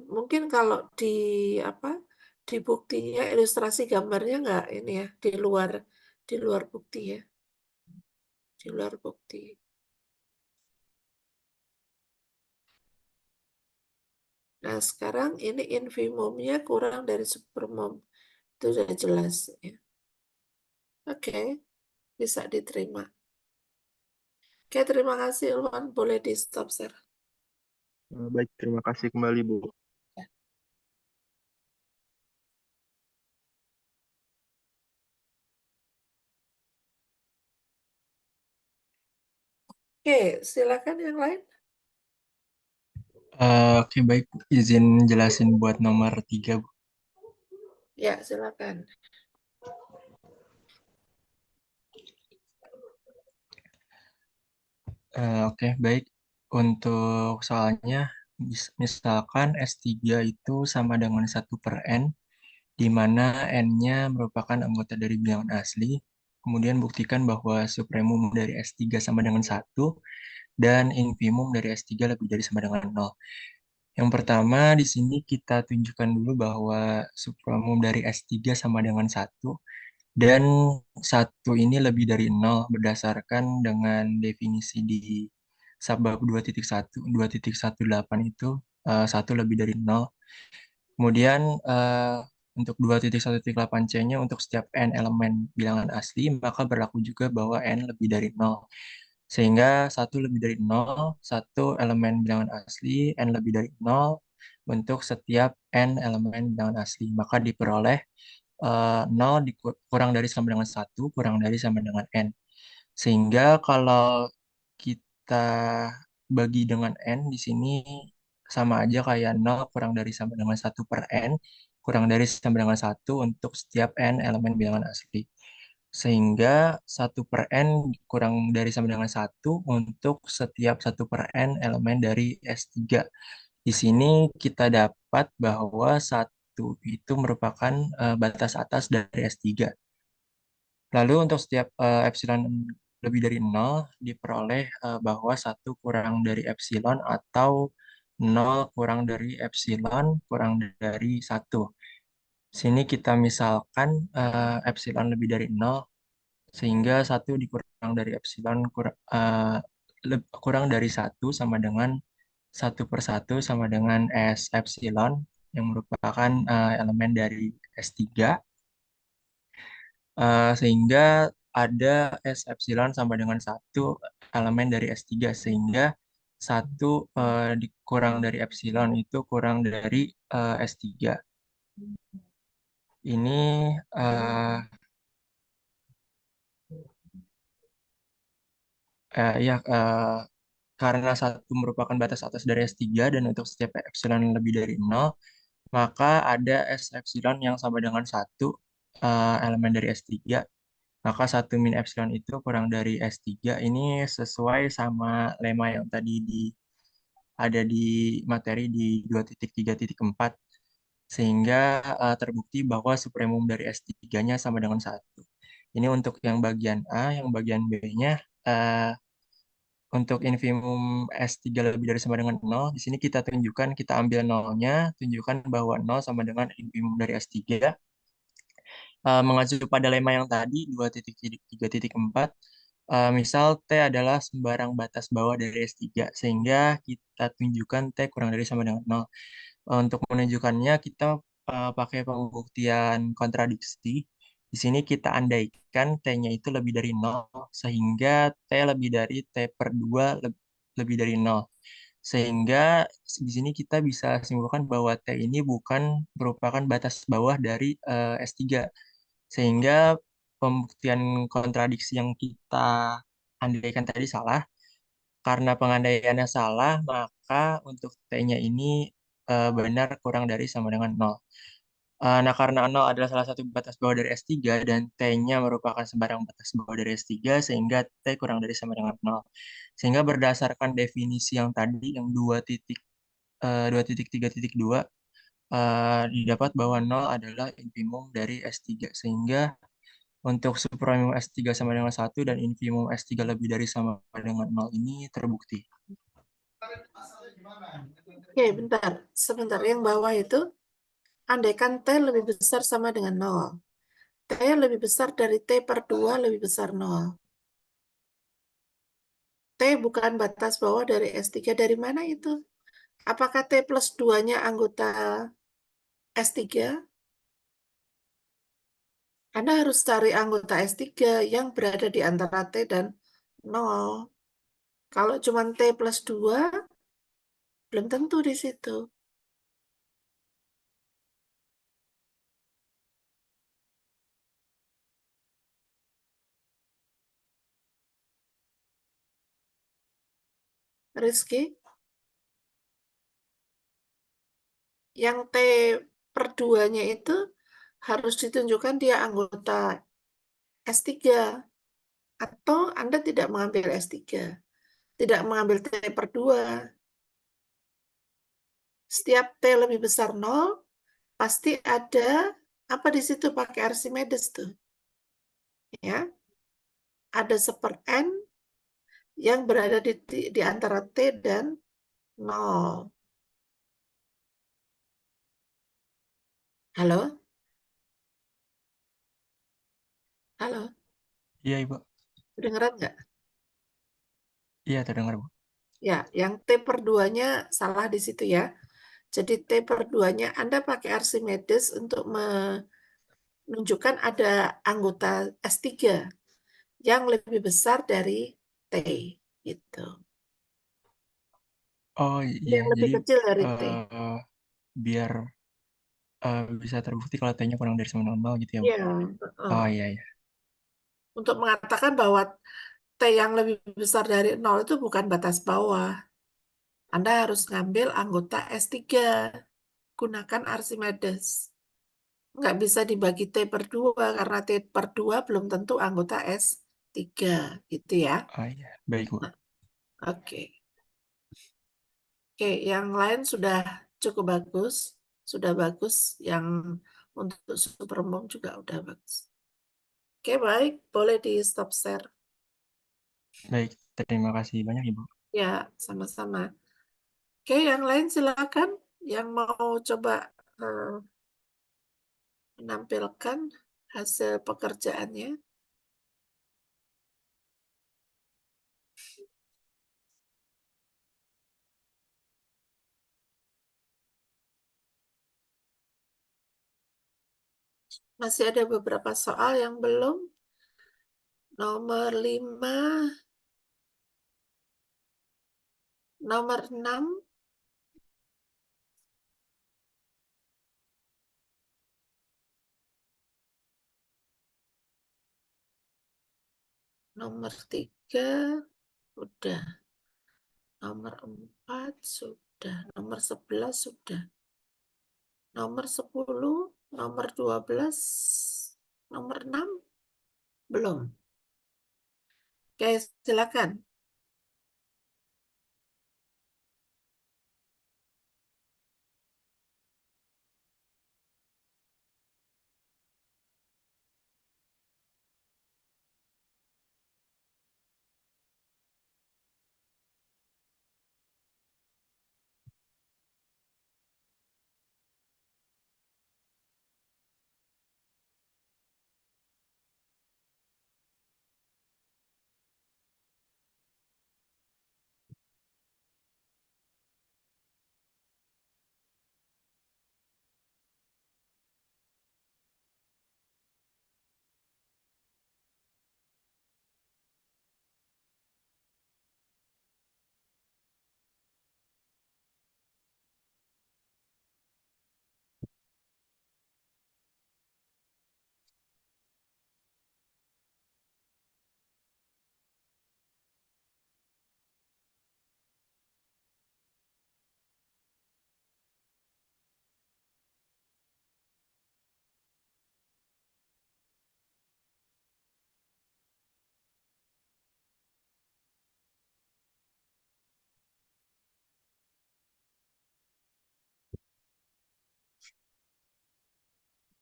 Speaker 1: Mungkin kalau di apa di buktinya ilustrasi gambarnya nggak ini ya di luar bukti ya di luar bukti. Nah, sekarang ini infimumnya kurang dari supermum. Itu sudah jelas. Ya. Oke, bisa diterima. Oke, terima kasih Ilwan. Boleh di stop share.
Speaker 4: Baik, terima kasih kembali Bu.
Speaker 1: Oke, silakan yang lain.
Speaker 5: Oke, baik, Bu. Izin jelasin buat nomor 3, Bu.
Speaker 1: Ya, silakan.
Speaker 5: Oke, baik. Untuk soalnya, misalkan S3 itu sama dengan 1/n, di mana N-nya merupakan anggota dari bilangan asli. Kemudian buktikan bahwa supremum dari S3 sama dengan 1, dan infimum dari S3 lebih dari sama dengan 0. Yang pertama, di sini kita tunjukkan dulu bahwa supremum dari S3 sama dengan 1, dan 1 ini lebih dari 0 berdasarkan dengan definisi di Subbab 2.1.18 itu 1 lebih dari 0. Kemudian untuk 2.1.8c-nya untuk setiap n elemen bilangan asli, maka berlaku juga bahwa n lebih dari 0. Sehingga 1 lebih dari 0, 1 elemen bilangan asli, n lebih dari 0 untuk setiap n elemen bilangan asli. Maka diperoleh 0 kurang dari sama dengan 1, kurang dari sama dengan n. Sehingga kalau kita bagi dengan n di sini sama aja kayak 0 kurang dari sama dengan 1/n, kurang dari sama dengan 1 untuk setiap n elemen bilangan asli. Sehingga 1/n kurang dari sama dengan 1 untuk setiap 1/n elemen dari S3. Di sini kita dapat bahwa 1 itu merupakan batas atas dari S3. Lalu untuk setiap epsilon lebih dari 0, diperoleh bahwa 1 kurang dari epsilon atau 0 kurang dari epsilon kurang dari 1. Sini kita misalkan epsilon lebih dari 0, sehingga 1 dikurang dari epsilon kurang dari 1 sama dengan 1/1 sama dengan S epsilon yang merupakan elemen dari S3. Sehingga ada S epsilon sama dengan 1 elemen dari S3, sehingga 1 dikurang dari epsilon itu kurang dari S3. Ini ya karena 1 merupakan batas atas dari S3 dan untuk setiap epsilon lebih dari 0, maka ada S epsilon yang sama dengan 1 elemen dari S3. Maka 1 min epsilon itu kurang dari S3. Ini sesuai sama lema yang tadi ada di materi di 2.3.4. Sehingga terbukti bahwa supremum dari S3-nya sama dengan 1. Ini untuk yang bagian A, yang bagian B-nya untuk infimum S3 lebih dari sama dengan 0. Di sini kita tunjukkan, kita ambil 0-nya, tunjukkan bahwa 0 sama dengan infimum dari S3. Mengacu pada lema yang tadi 2.3.4, misal T adalah sembarang batas bawah dari S3, sehingga kita tunjukkan T kurang dari sama dengan 0. Untuk menunjukkannya kita pakai pembuktian kontradiksi. Di sini kita andaikan T-nya itu lebih dari 0, sehingga T lebih dari T/2 lebih dari 0. Sehingga di sini kita bisa simpulkan bahwa T ini bukan merupakan batas bawah dari S3. Sehingga pembuktian kontradiksi yang kita andaikan tadi salah. Karena pengandaiannya salah, maka untuk T-nya ini benar kurang dari sama dengan 0. Nah, karena 0 adalah salah satu batas bawah dari S3 dan T-nya merupakan sembarang batas bawah dari S3, sehingga T kurang dari sama dengan 0. Sehingga berdasarkan definisi yang tadi, yang 2.3.2, didapat bahwa 0 adalah infimum dari S3. Sehingga untuk supremum S3 sama dengan 1 dan infimum S3 lebih dari sama dengan 0 ini terbukti.
Speaker 1: Oke, bentar. Sebentar, yang bawah itu, andaikan T lebih besar sama dengan 0. T lebih besar dari T/2 lebih besar 0. T bukan batas bawah dari S3. Dari mana itu? Apakah T plus 2-nya anggota S3? Anda harus cari anggota S3 yang berada di antara T dan 0. Kalau cuma T plus 2, belum tentu di situ. Rizky, yang T per 2-nya itu harus ditunjukkan dia anggota S3. Atau Anda tidak mengambil S3. Tidak mengambil T per 2. Setiap T lebih besar 0, pasti ada apa di situ pakai Archimedes tuh. Ya, ada seper N yang berada di antara T dan 0. Halo? Halo?
Speaker 5: Iya, Ibu.
Speaker 1: Kedengeran nggak?
Speaker 5: Iya, terdengar, Bu.
Speaker 1: Ya, yang T per 2-nya salah di situ ya. Jadi T per 2-nya Anda pakai Archimedes untuk menunjukkan ada anggota S3 yang lebih besar dari T. Gitu.
Speaker 5: Oh iya,
Speaker 1: Yang lebih
Speaker 5: jadi
Speaker 1: kecil dari T.
Speaker 5: biar bisa terbukti kalau T-nya kurang dari 9,0 gitu ya, Bu.
Speaker 1: Iya.
Speaker 5: Oh
Speaker 1: uh,
Speaker 5: iya, iya.
Speaker 1: Untuk mengatakan bahwa T yang lebih besar dari 0 itu bukan batas bawah. Anda harus ngambil anggota S3. Gunakan Archimedes. Nggak bisa dibagi T per 2 karena T per 2 belum tentu anggota S3. Gitu ya.
Speaker 5: Oh iya, baik, Bu.
Speaker 1: Oke. Oke, yang lain sudah cukup bagus. Sudah bagus. Yang untuk supermom juga udah bagus. Oke, baik. Boleh di stop share.
Speaker 5: Baik, terima kasih banyak, Ibu.
Speaker 1: Ya, sama-sama. Oke, yang lain silakan. Yang mau coba eh, menampilkan hasil pekerjaannya. Masih ada beberapa soal yang belum. Nomor 5, nomor 6, nomor 3, udah. Nomor 4, sudah. Nomor 11, sudah. Nomor 10, nomor 12, nomor 6, belum. Oke, silakan.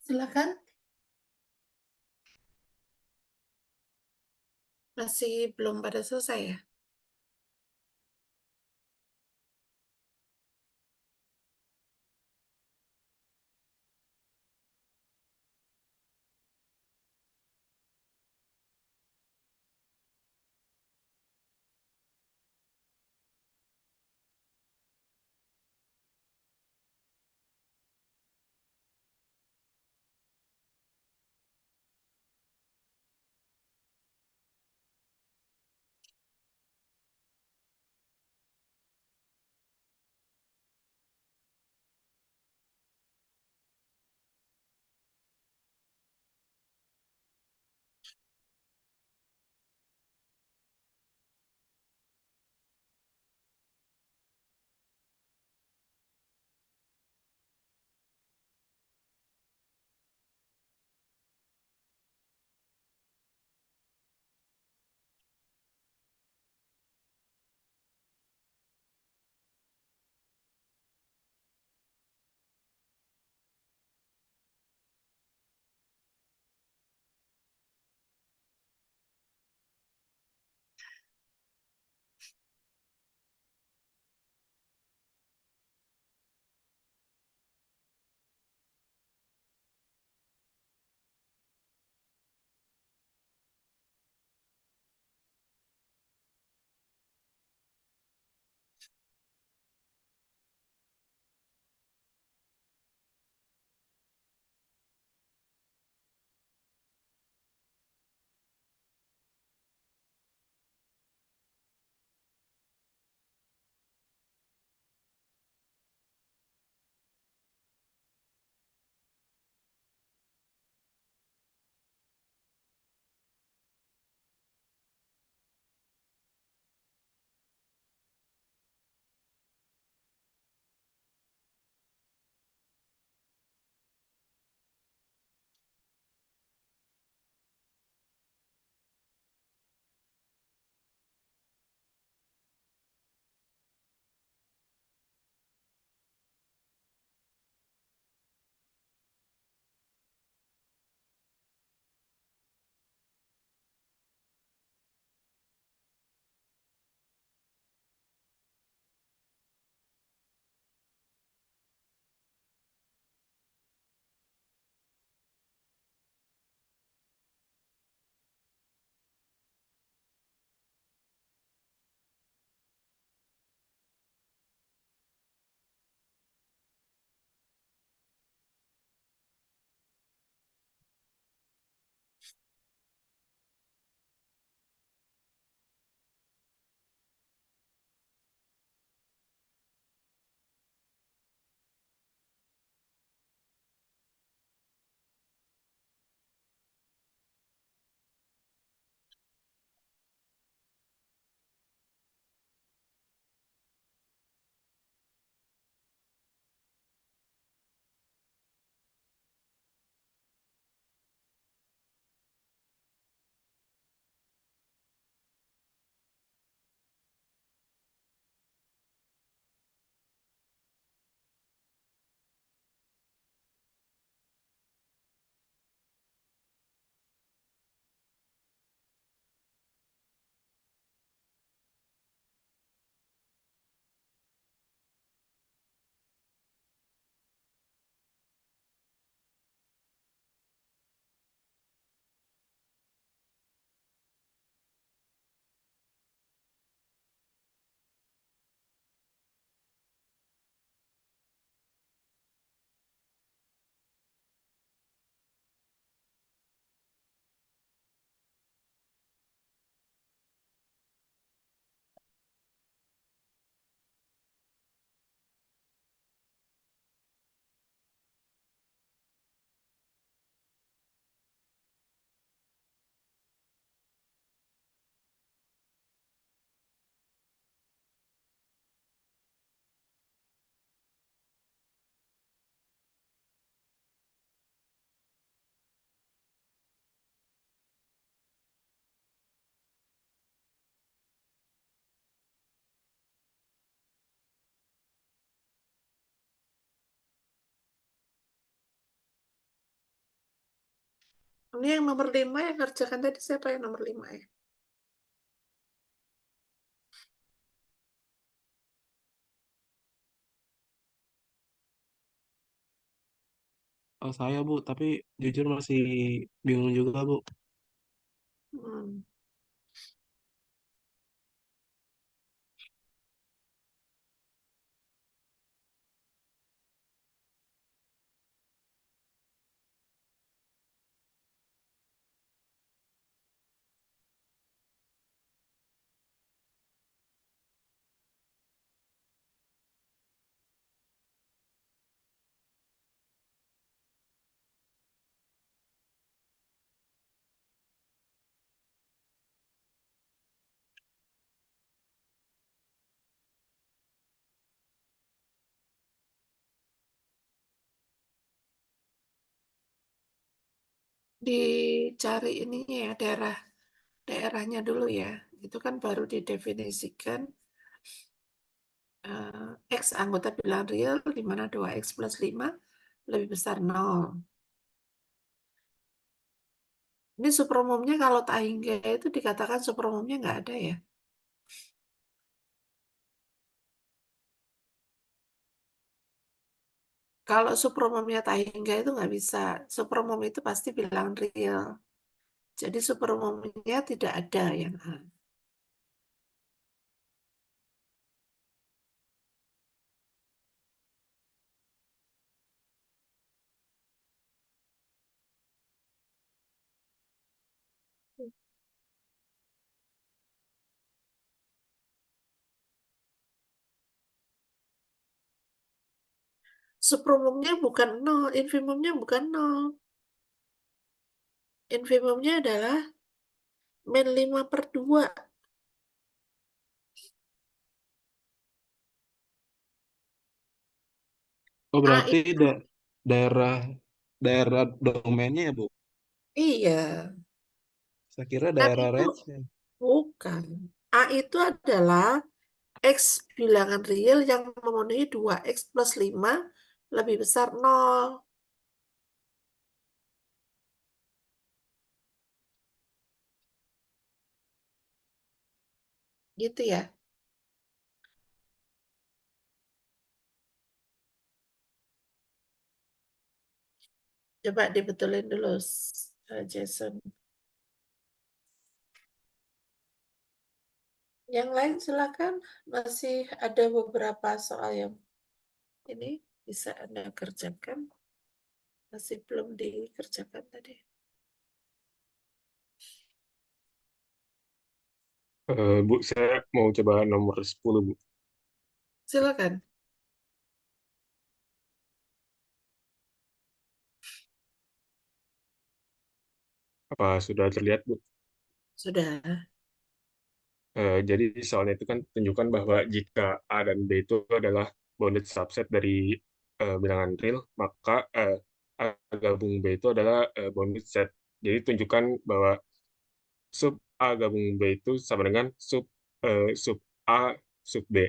Speaker 1: Silakan. Masih belum pada selesai ya? Ini yang nomor 5 yang ngerjakan tadi siapa yang nomor 5 ya?
Speaker 2: Saya Bu, tapi jujur masih bingung juga Bu.
Speaker 1: Hmm. Dicari ininya ya, daerahnya dulu ya. Itu kan baru didefinisikan X anggota bilangan real di mana 2X plus 5 lebih besar 0. Ini superumumnya kalau tak hingga itu dikatakan superumumnya nggak ada ya. Kalau superumumnya tak hingga itu nggak bisa. Superumum itu pasti bilangan real. Jadi superumumnya tidak ada yang A. Superumumnya bukan 0, infimumnya bukan 0. Infimumnya adalah min 5/2.
Speaker 2: Oh
Speaker 1: A
Speaker 2: berarti daerah daerah domainnya ya Bu?
Speaker 1: iya,
Speaker 2: Saya kira
Speaker 1: kan
Speaker 2: daerah
Speaker 1: itu
Speaker 2: range-nya.
Speaker 1: bukan. A itu adalah X bilangan real yang memenuhi 2X plus 5 lebih besar 0. Gitu ya. Coba dibetulin dulu, Jason. Yang lain silakan. Masih ada beberapa soal yang ini bisa Anda kerjakan. Masih belum dikerjakan tadi.
Speaker 6: Bu, saya mau coba nomor 10, Bu.
Speaker 1: Silakan.
Speaker 6: Apa sudah terlihat, Bu?
Speaker 1: Sudah.
Speaker 6: Jadi soalnya itu kan tunjukkan bahwa jika A dan B itu adalah bounded subset dari bilangan real, maka A gabung B itu adalah bounded set. Jadi tunjukkan bahwa sub A gabung B itu sama dengan sub A sub B.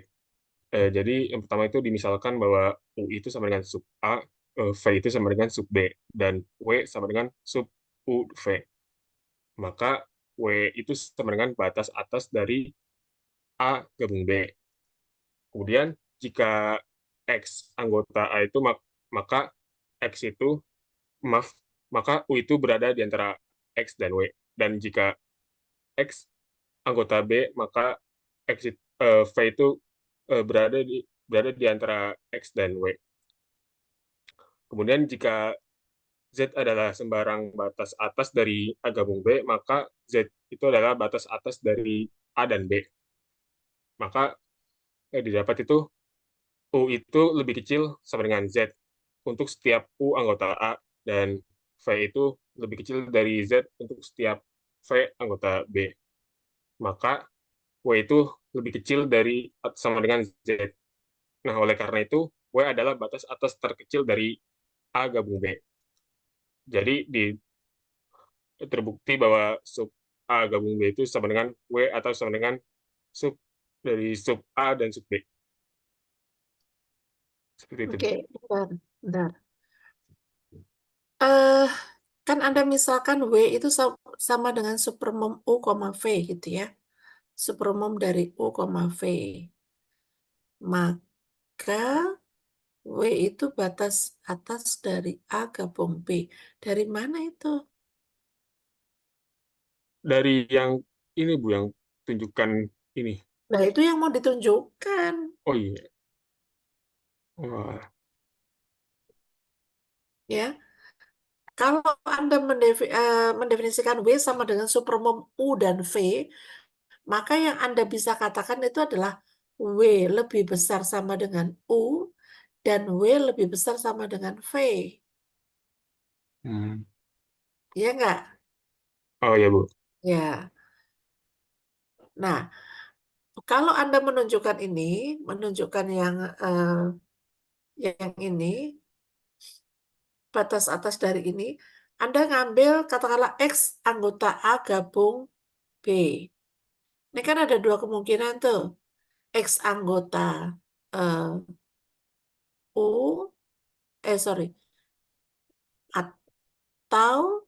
Speaker 6: Jadi yang pertama itu dimisalkan bahwa U itu sama dengan sub A, V itu sama dengan sub B, dan W sama dengan sub U V. Maka W itu sama dengan batas atas dari A gabung B. Kemudian jika X anggota A itu maka X itu maaf maka U itu berada di antara X dan W. Dan jika X anggota B maka V itu berada di antara X dan W. Kemudian jika Z adalah sembarang batas atas dari A gabung B, maka Z itu adalah batas atas dari A dan B. Maka didapat itu U itu lebih kecil sama dengan Z untuk setiap U anggota A, dan V itu lebih kecil dari Z untuk setiap V anggota B. Maka W itu lebih kecil dari sama dengan Z. Nah, oleh karena itu, W adalah batas atas terkecil dari A gabung B. Jadi terbukti bahwa sub A gabung B itu sama dengan W atau sama dengan sub dari sub A dan sub B. Seperti itu.
Speaker 1: Oke, bentar, bentar. Eh, Kan Anda misalkan W itu sama dengan supermom U, V gitu ya. Supermom dari U, V. Maka W itu batas atas dari A gabung B. Dari mana itu?
Speaker 6: Dari yang ini Bu, yang tunjukkan ini.
Speaker 1: Nah, itu yang mau ditunjukkan.
Speaker 6: Oh iya. Wah,
Speaker 1: Ya, kalau Anda mendefinisikan W sama dengan supermom U dan V, maka yang Anda bisa katakan itu adalah W lebih besar sama dengan U dan W lebih besar sama dengan V.
Speaker 6: hmm.
Speaker 1: Ya enggak?
Speaker 6: Oh ya Bu.
Speaker 1: Ya. Nah, kalau Anda menunjukkan ini, menunjukkan yang ini, batas atas dari ini, Anda ngambil katakanlah X anggota A gabung B. Ini kan ada dua kemungkinan tuh. X anggota eh, U, sorry, atau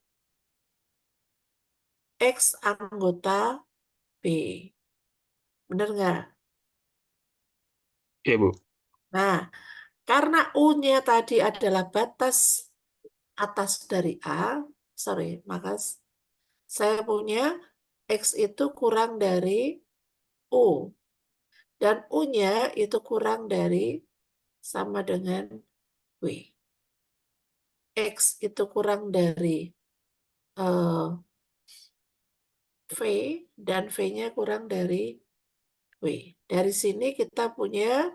Speaker 1: X anggota B. Bener nggak?
Speaker 6: Iya Bu.
Speaker 1: Nah, karena U-nya tadi adalah batas atas dari A, sorry, maka saya punya X itu kurang dari U. Dan U-nya itu kurang dari sama dengan W. X itu kurang dari eh, V dan V-nya kurang dari W. Dari sini kita punya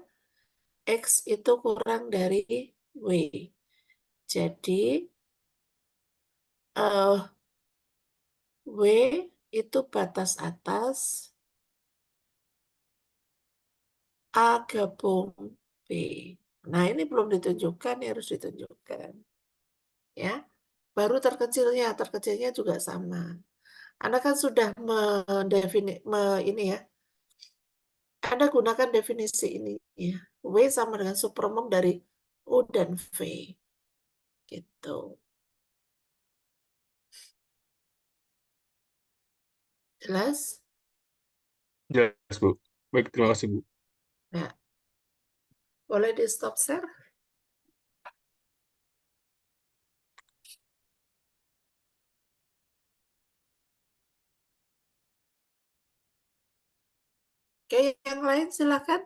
Speaker 1: X itu kurang dari W. Jadi eh, W itu batas atas A gabung B. Nah, ini belum ditunjukkan, ini harus ditunjukkan. Ya, baru terkecilnya juga sama. Anda kan sudah ini ya. Anda gunakan definisi ini ya. W sama dengan supermom dari U dan V. Gitu. Jelas?
Speaker 6: Jelas Bu. Baik, terima kasih Bu.
Speaker 1: Ya, boleh di stop share? Oke, yang lain silakan.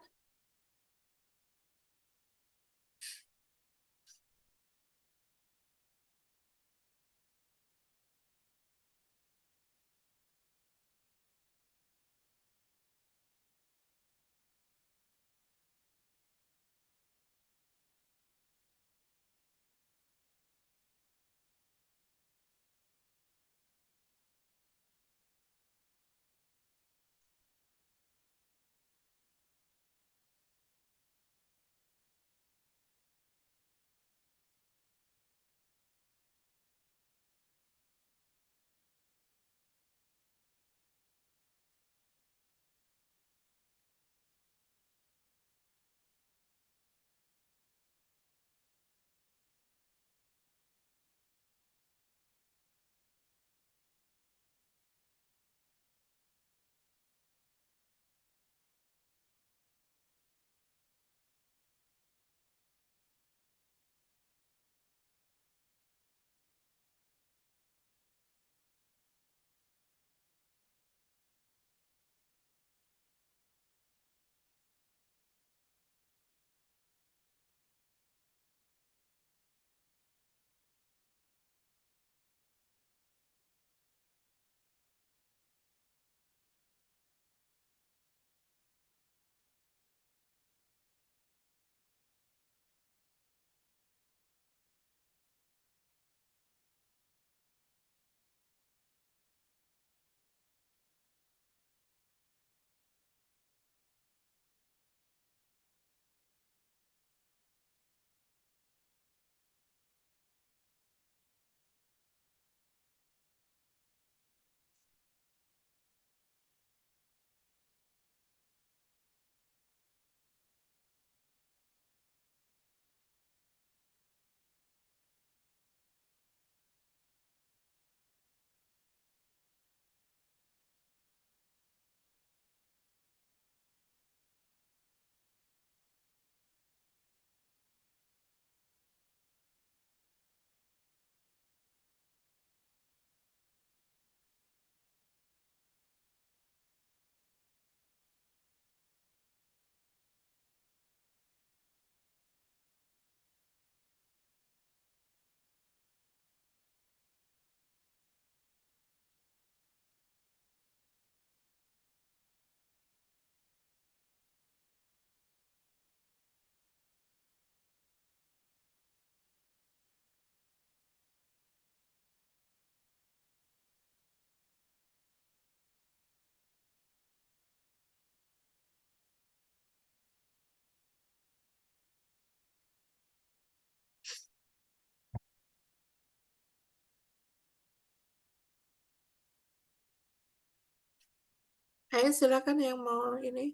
Speaker 1: Ayo silakan yang mau ini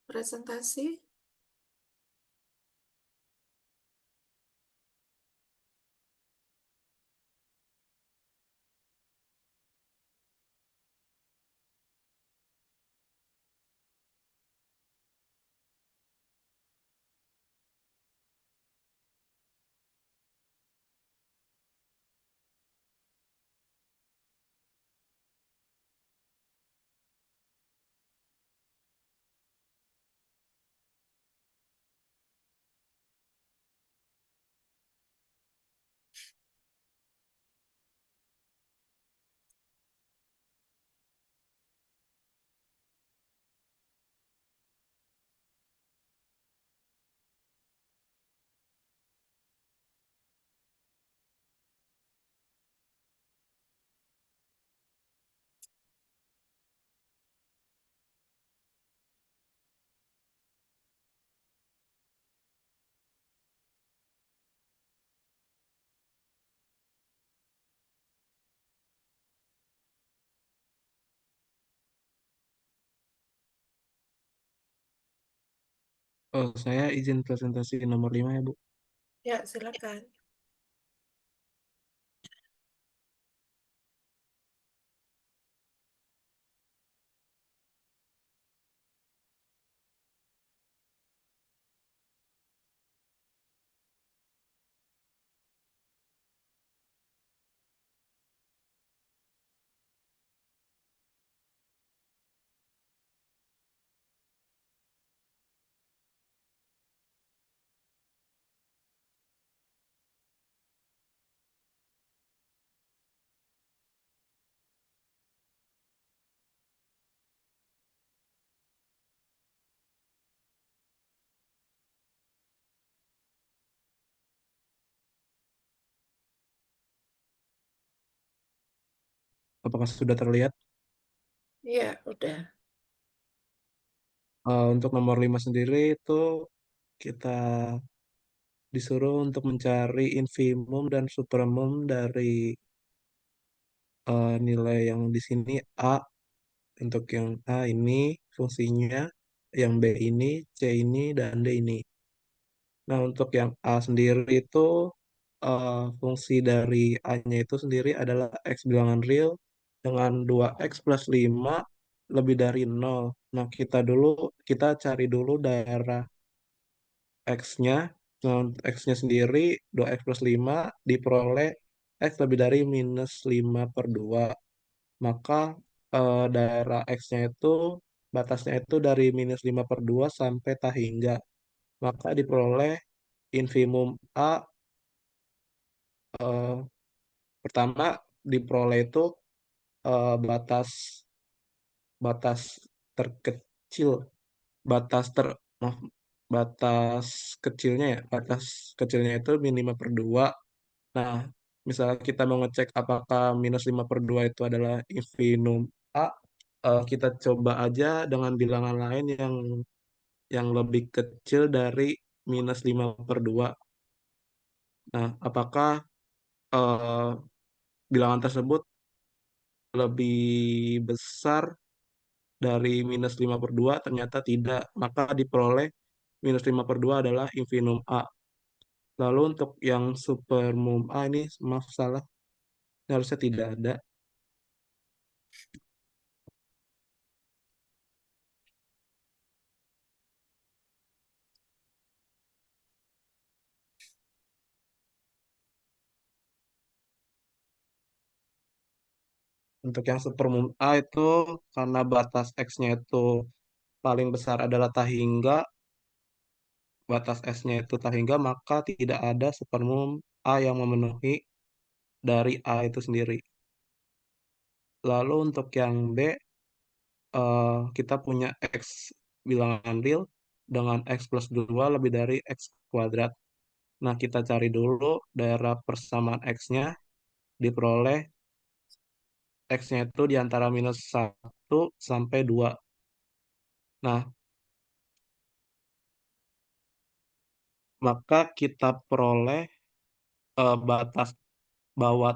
Speaker 1: presentasi.
Speaker 2: Oh, saya izin presentasi nomor 5 ya, Bu.
Speaker 1: Ya, silakan.
Speaker 2: Apakah sudah terlihat?
Speaker 1: Iya, udah.
Speaker 2: Untuk nomor 5 sendiri itu kita disuruh untuk mencari infimum dan supermum dari nilai yang di sini A. Untuk yang A ini fungsinya, yang B ini, C ini, dan D ini. Nah, untuk yang A sendiri itu fungsi dari A-nya itu sendiri adalah X bilangan real dengan 2X plus 5 lebih dari 0. Nah, kita cari dulu daerah X-nya. Nah, untuk X-nya sendiri 2X plus 5 diperoleh X lebih dari minus 5 per 2. Maka daerah X-nya itu batasnya itu dari minus 5 per 2 sampai tak hingga. Maka diperoleh infimum A eh, pertama diperoleh itu batas batas terkecil batas ter maaf, batas kecilnya ya batas kecilnya itu min 5 per 2. Nah, misalnya kita mau ngecek apakah minus 5 per 2 itu adalah infimum A, kita coba aja dengan bilangan lain yang lebih kecil dari minus 5 per 2. Nah, apakah eh, bilangan tersebut lebih besar dari minus 5 per 2? Ternyata tidak. Maka diperoleh minus 5 per 2 adalah infimum A. Lalu untuk yang supermum A ini, maaf salah, ini harusnya tidak ada. Untuk yang supermum A itu karena batas X-nya itu paling besar adalah tak hingga, batas S-nya itu tak hingga, maka tidak ada supermum A yang memenuhi dari A itu sendiri. Lalu untuk yang B, kita punya X bilangan real dengan X plus 2 lebih dari X kuadrat. Nah, kita cari dulu daerah persamaan X-nya, diperoleh X-nya itu di antara minus 1 sampai 2. Nah, maka kita peroleh batas bawah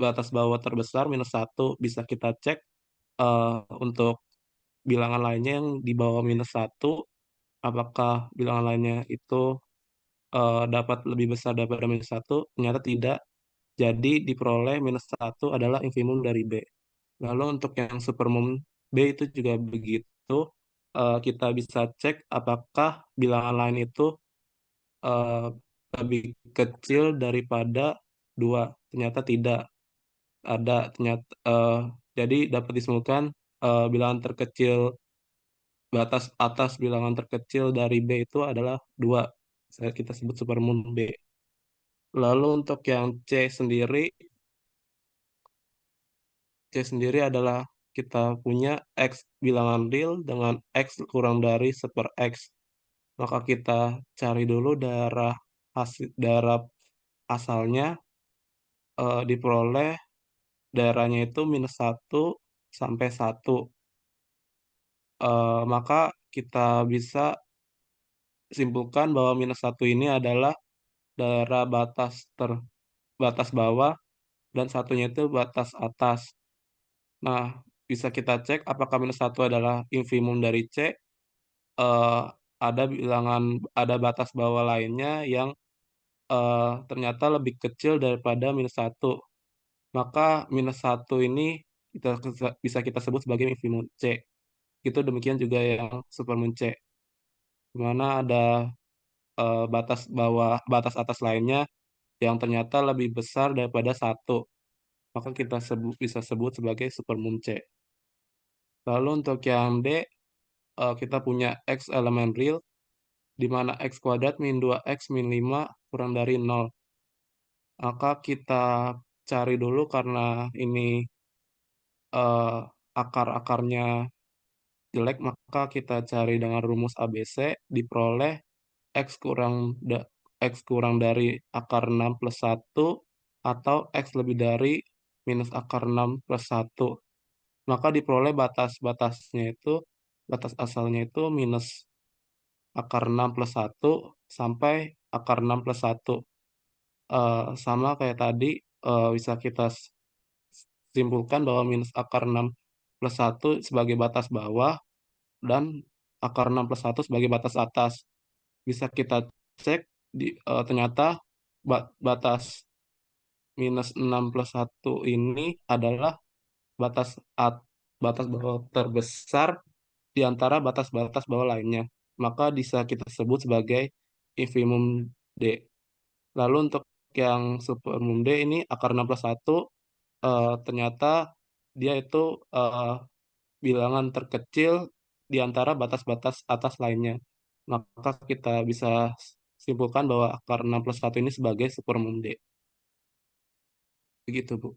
Speaker 2: batas bawah terbesar minus 1. Bisa kita cek untuk bilangan lainnya yang di bawah minus satu, apakah bilangan lainnya itu dapat lebih besar daripada minus satu? Ternyata tidak. Jadi diperoleh minus satu adalah infimum dari B. Lalu untuk yang supermum B itu juga begitu. Kita bisa cek apakah bilangan lain itu eh, lebih kecil daripada 2. Ternyata tidak ada. Jadi dapat disimpulkan bilangan terkecil, batas atas bilangan terkecil dari B itu adalah 2. Kita sebut supermum B. Lalu untuk yang C sendiri adalah kita punya X bilangan real dengan X kurang dari 1/X. Maka kita cari dulu darah asalnya, diperoleh daerahnya itu minus satu sampai 1. Maka kita bisa simpulkan bahwa minus satu ini adalah daerah batas bawah dan satunya itu batas atas. Nah, bisa kita cek apakah minus satu adalah infimum dari C. eh, ada batas bawah lainnya yang ternyata lebih kecil daripada minus satu. Maka minus satu ini bisa kita sebut sebagai infimum C. Itu demikian juga yang supermoon C, di mana ada batas atas lainnya yang ternyata lebih besar daripada satu. Maka kita bisa sebut sebagai supermoon C. Lalu untuk yang D, kita punya X elemen real, di mana X kuadrat min 2X min 5 kurang dari 0. Maka kita cari dulu karena ini eh, akar-akarnya jelek, maka kita cari dengan rumus ABC, diperoleh X X kurang dari akar 6 plus 1 atau X lebih dari minus akar 6 plus 1. Maka diperoleh batas asalnya itu minus akar 6 plus 1 sampai akar 6 plus 1. Sama kayak tadi, bisa kita simpulkan bahwa minus akar 6 plus 1 sebagai batas bawah dan akar 6 plus 1 sebagai batas atas. Bisa kita cek, ternyata batas minus 6 plus 1 ini adalah batas batas bawah terbesar di antara batas-batas bawah lainnya. Maka bisa kita sebut sebagai infimum D. Lalu untuk yang supermum D ini akar 6 plus 1, ternyata dia itu bilangan terkecil di antara batas-batas atas lainnya. Maka kita bisa simpulkan bahwa akar 6 plus 1 ini sebagai supermum D. Begitu, Bu.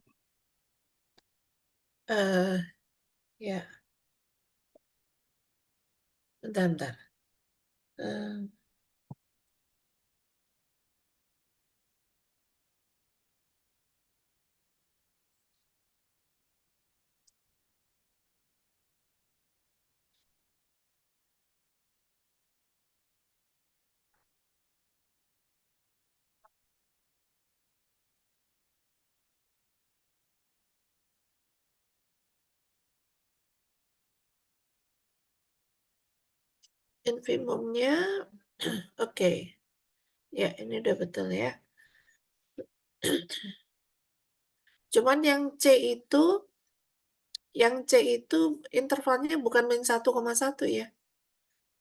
Speaker 1: Eh, ya, bentar. Eh, infimumnya, oke. Ya, ini udah betul ya. Cuman yang C itu intervalnya bukan min 1,1 ya.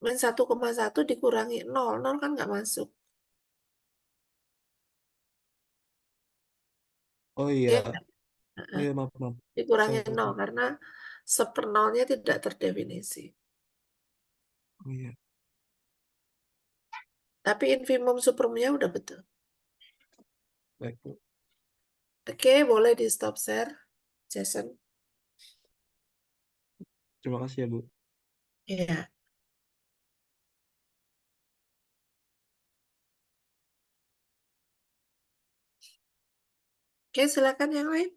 Speaker 1: Min 1,1 dikurangi 0, 0 kan nggak masuk.
Speaker 2: Oh iya,
Speaker 1: Ya,
Speaker 2: oh iya, maaf, maaf.
Speaker 1: dikurangi
Speaker 2: Saya
Speaker 1: 0
Speaker 2: lupa.
Speaker 1: karena sepernolnya tidak terdefinisi.
Speaker 2: Oh iya,
Speaker 1: Tapi infimum supermumnya udah betul.
Speaker 2: baik, Bu.
Speaker 1: Oke, boleh di stop share, Jason.
Speaker 2: Terima kasih ya, Bu.
Speaker 1: Iya. Oke, silakan yang lain.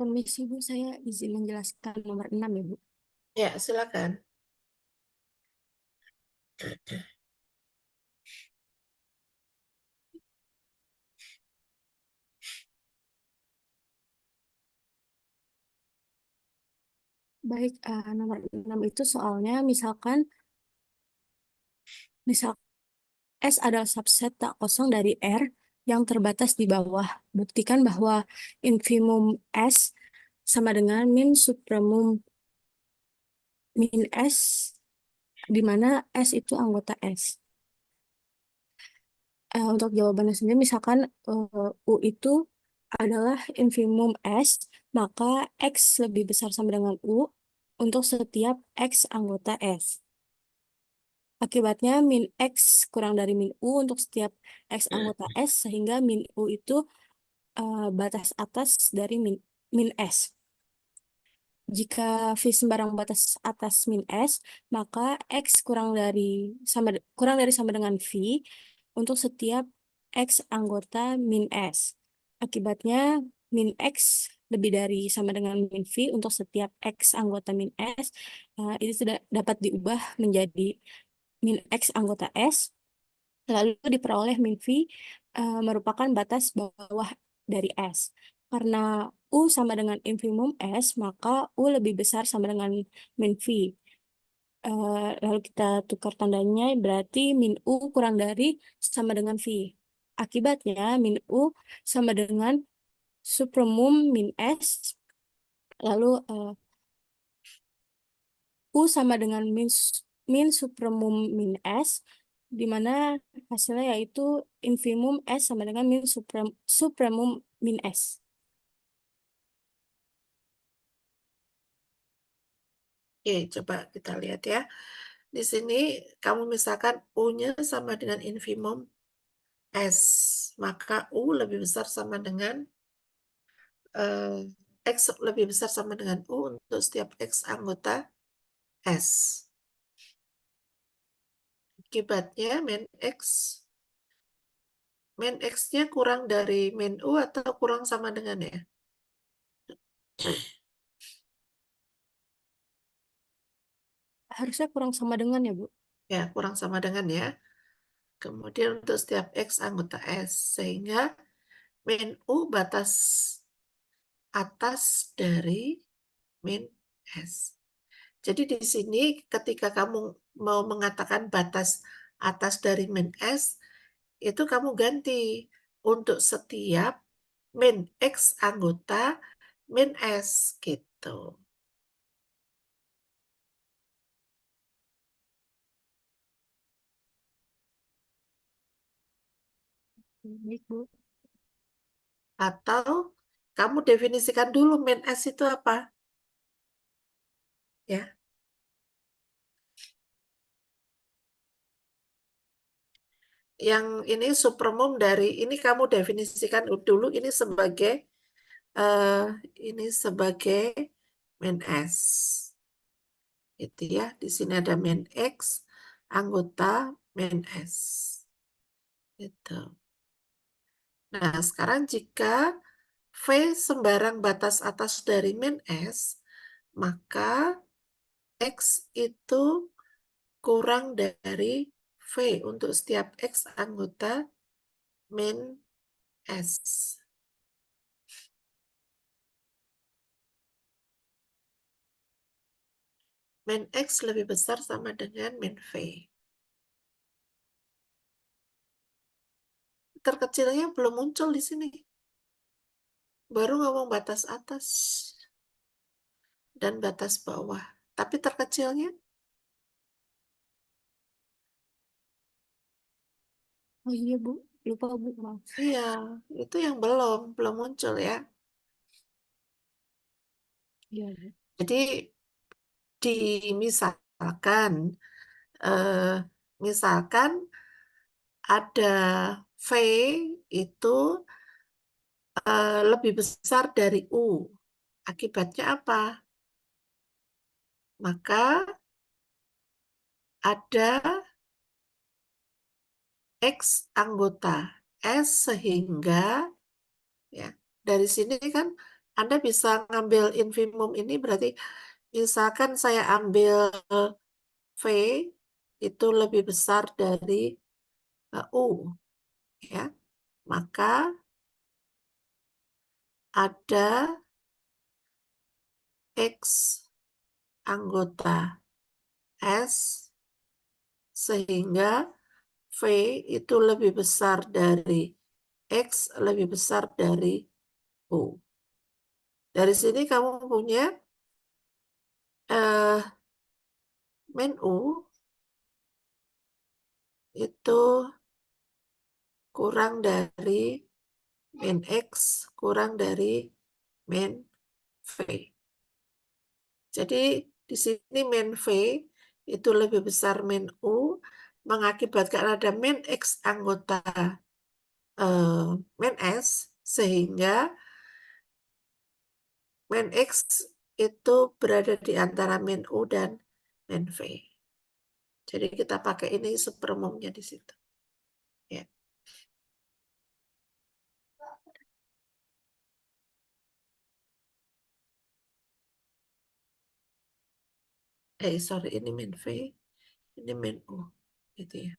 Speaker 7: Permisi Bu, saya izin menjelaskan nomor 6 ya Bu.
Speaker 1: Ya, silakan.
Speaker 7: Baik, nomor 6 itu soalnya misalkan S adalah subset tak kosong dari R yang terbatas di bawah. Buktikan bahwa infimum S sama dengan min supremum min S, di mana S itu anggota S. Untuk jawabannya sendiri, misalkan U itu adalah infimum S, maka X lebih besar sama dengan U untuk setiap X anggota S. Akibatnya min X kurang dari min U untuk setiap X anggota S, sehingga min U itu batas atas dari min S. Jika V sembarang batas atas min S, maka X kurang dari sama dengan V untuk setiap X anggota min S. Akibatnya min X lebih dari sama dengan min V untuk setiap X anggota min S. Itu sudah dapat diubah menjadi min X anggota S, lalu diperoleh min V merupakan batas bawah dari S. Karena U sama dengan infimum S, maka U lebih besar sama dengan min V. Lalu kita tukar tandanya, berarti min U kurang dari sama dengan V. Akibatnya min U sama dengan supremum min S, lalu U sama dengan min supremum min S, di mana hasilnya yaitu infimum S sama dengan min supremum min S.
Speaker 1: Oke, coba kita lihat ya. Di sini kamu misalkan U-nya sama dengan infimum S, maka U lebih besar sama dengan X lebih besar sama dengan U untuk setiap X anggota S. Akibatnya min X-nya kurang dari min U atau kurang sama dengan ya?
Speaker 7: Harusnya kurang sama dengan ya, Bu.
Speaker 1: Ya, kurang sama dengan ya. Kemudian untuk setiap X anggota S, sehingga min U batas atas dari min S. Jadi di sini ketika kamu mau mengatakan batas atas dari min S, itu kamu ganti untuk setiap min X anggota min S gitu.
Speaker 7: Baik, Bu.
Speaker 1: Atau kamu definisikan dulu min S itu apa? Ya. Yang ini supremum dari ini kamu definisikan dulu ini sebagai min S. Itu ya. Di sini ada min X anggota min S. Itu. Nah, sekarang jika V sembarang batas atas dari min S, maka X itu kurang dari V untuk setiap X anggota min S. Min X lebih besar sama dengan min V. Terkecilnya belum muncul di sini. Baru ngomong batas atas dan batas bawah. Tapi terkecilnya,
Speaker 7: Oh iya, Bu. Lupa, Bu. Maaf.
Speaker 1: iya, itu yang belum muncul ya.
Speaker 7: Iya, Bu.
Speaker 1: Jadi dimisalkan, misalkan ada V itu lebih besar dari U. Akibatnya apa? Maka ada X anggota S sehingga ya dari sini kan Anda bisa ngambil infimum ini berarti misalkan saya ambil V itu lebih besar dari U, ya. Maka ada X anggota S sehingga V itu lebih besar dari X lebih besar dari U. Dari sini kamu punya min U itu kurang dari min X kurang dari min V. Jadi di sini min V itu lebih besar min U mengakibatkan ada min X anggota min S sehingga min X itu berada di antara min U dan min V. Jadi kita pakai ini supermumnya di situ. Ya. Sorry, ini min V, ini min U, gitu ya.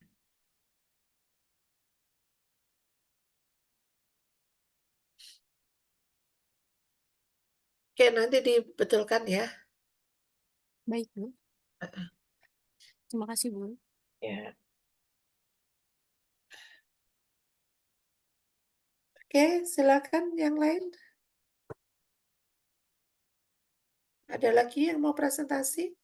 Speaker 1: Oke, nanti dibetulkan ya.
Speaker 7: Baik, Bu. Terima kasih, Bu.
Speaker 1: Ya. Oke, silakan yang lain. Ada lagi yang mau presentasi?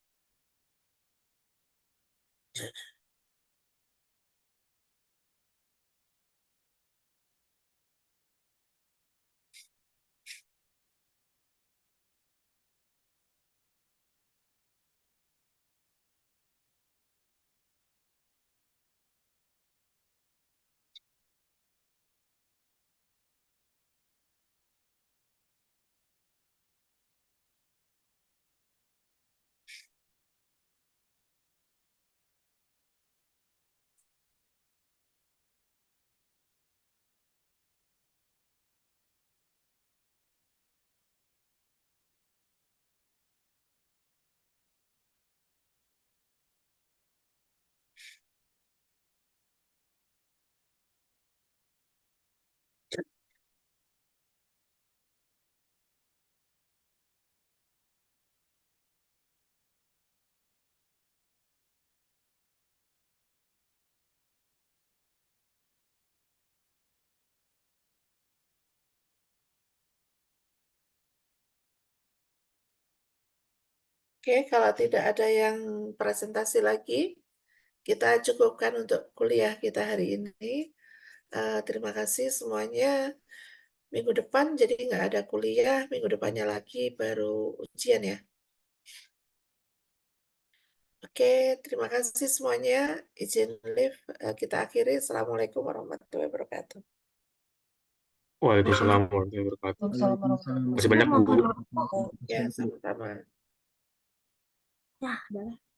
Speaker 1: Oke, kalau tidak ada yang presentasi lagi, kita cukupkan untuk kuliah kita hari ini. Terima kasih semuanya. Minggu depan jadi nggak ada kuliah, minggu depannya lagi baru ujian ya. Oke, terima kasih semuanya. Izin live, kita akhiri. Assalamualaikum warahmatullahi wabarakatuh.
Speaker 6: Waalaikumsalam warahmatullahi wabarakatuh.
Speaker 8: Waalaikumsalam
Speaker 6: Masih banyak, Bu.
Speaker 1: Ya, sama-sama.
Speaker 7: Ya, adalah.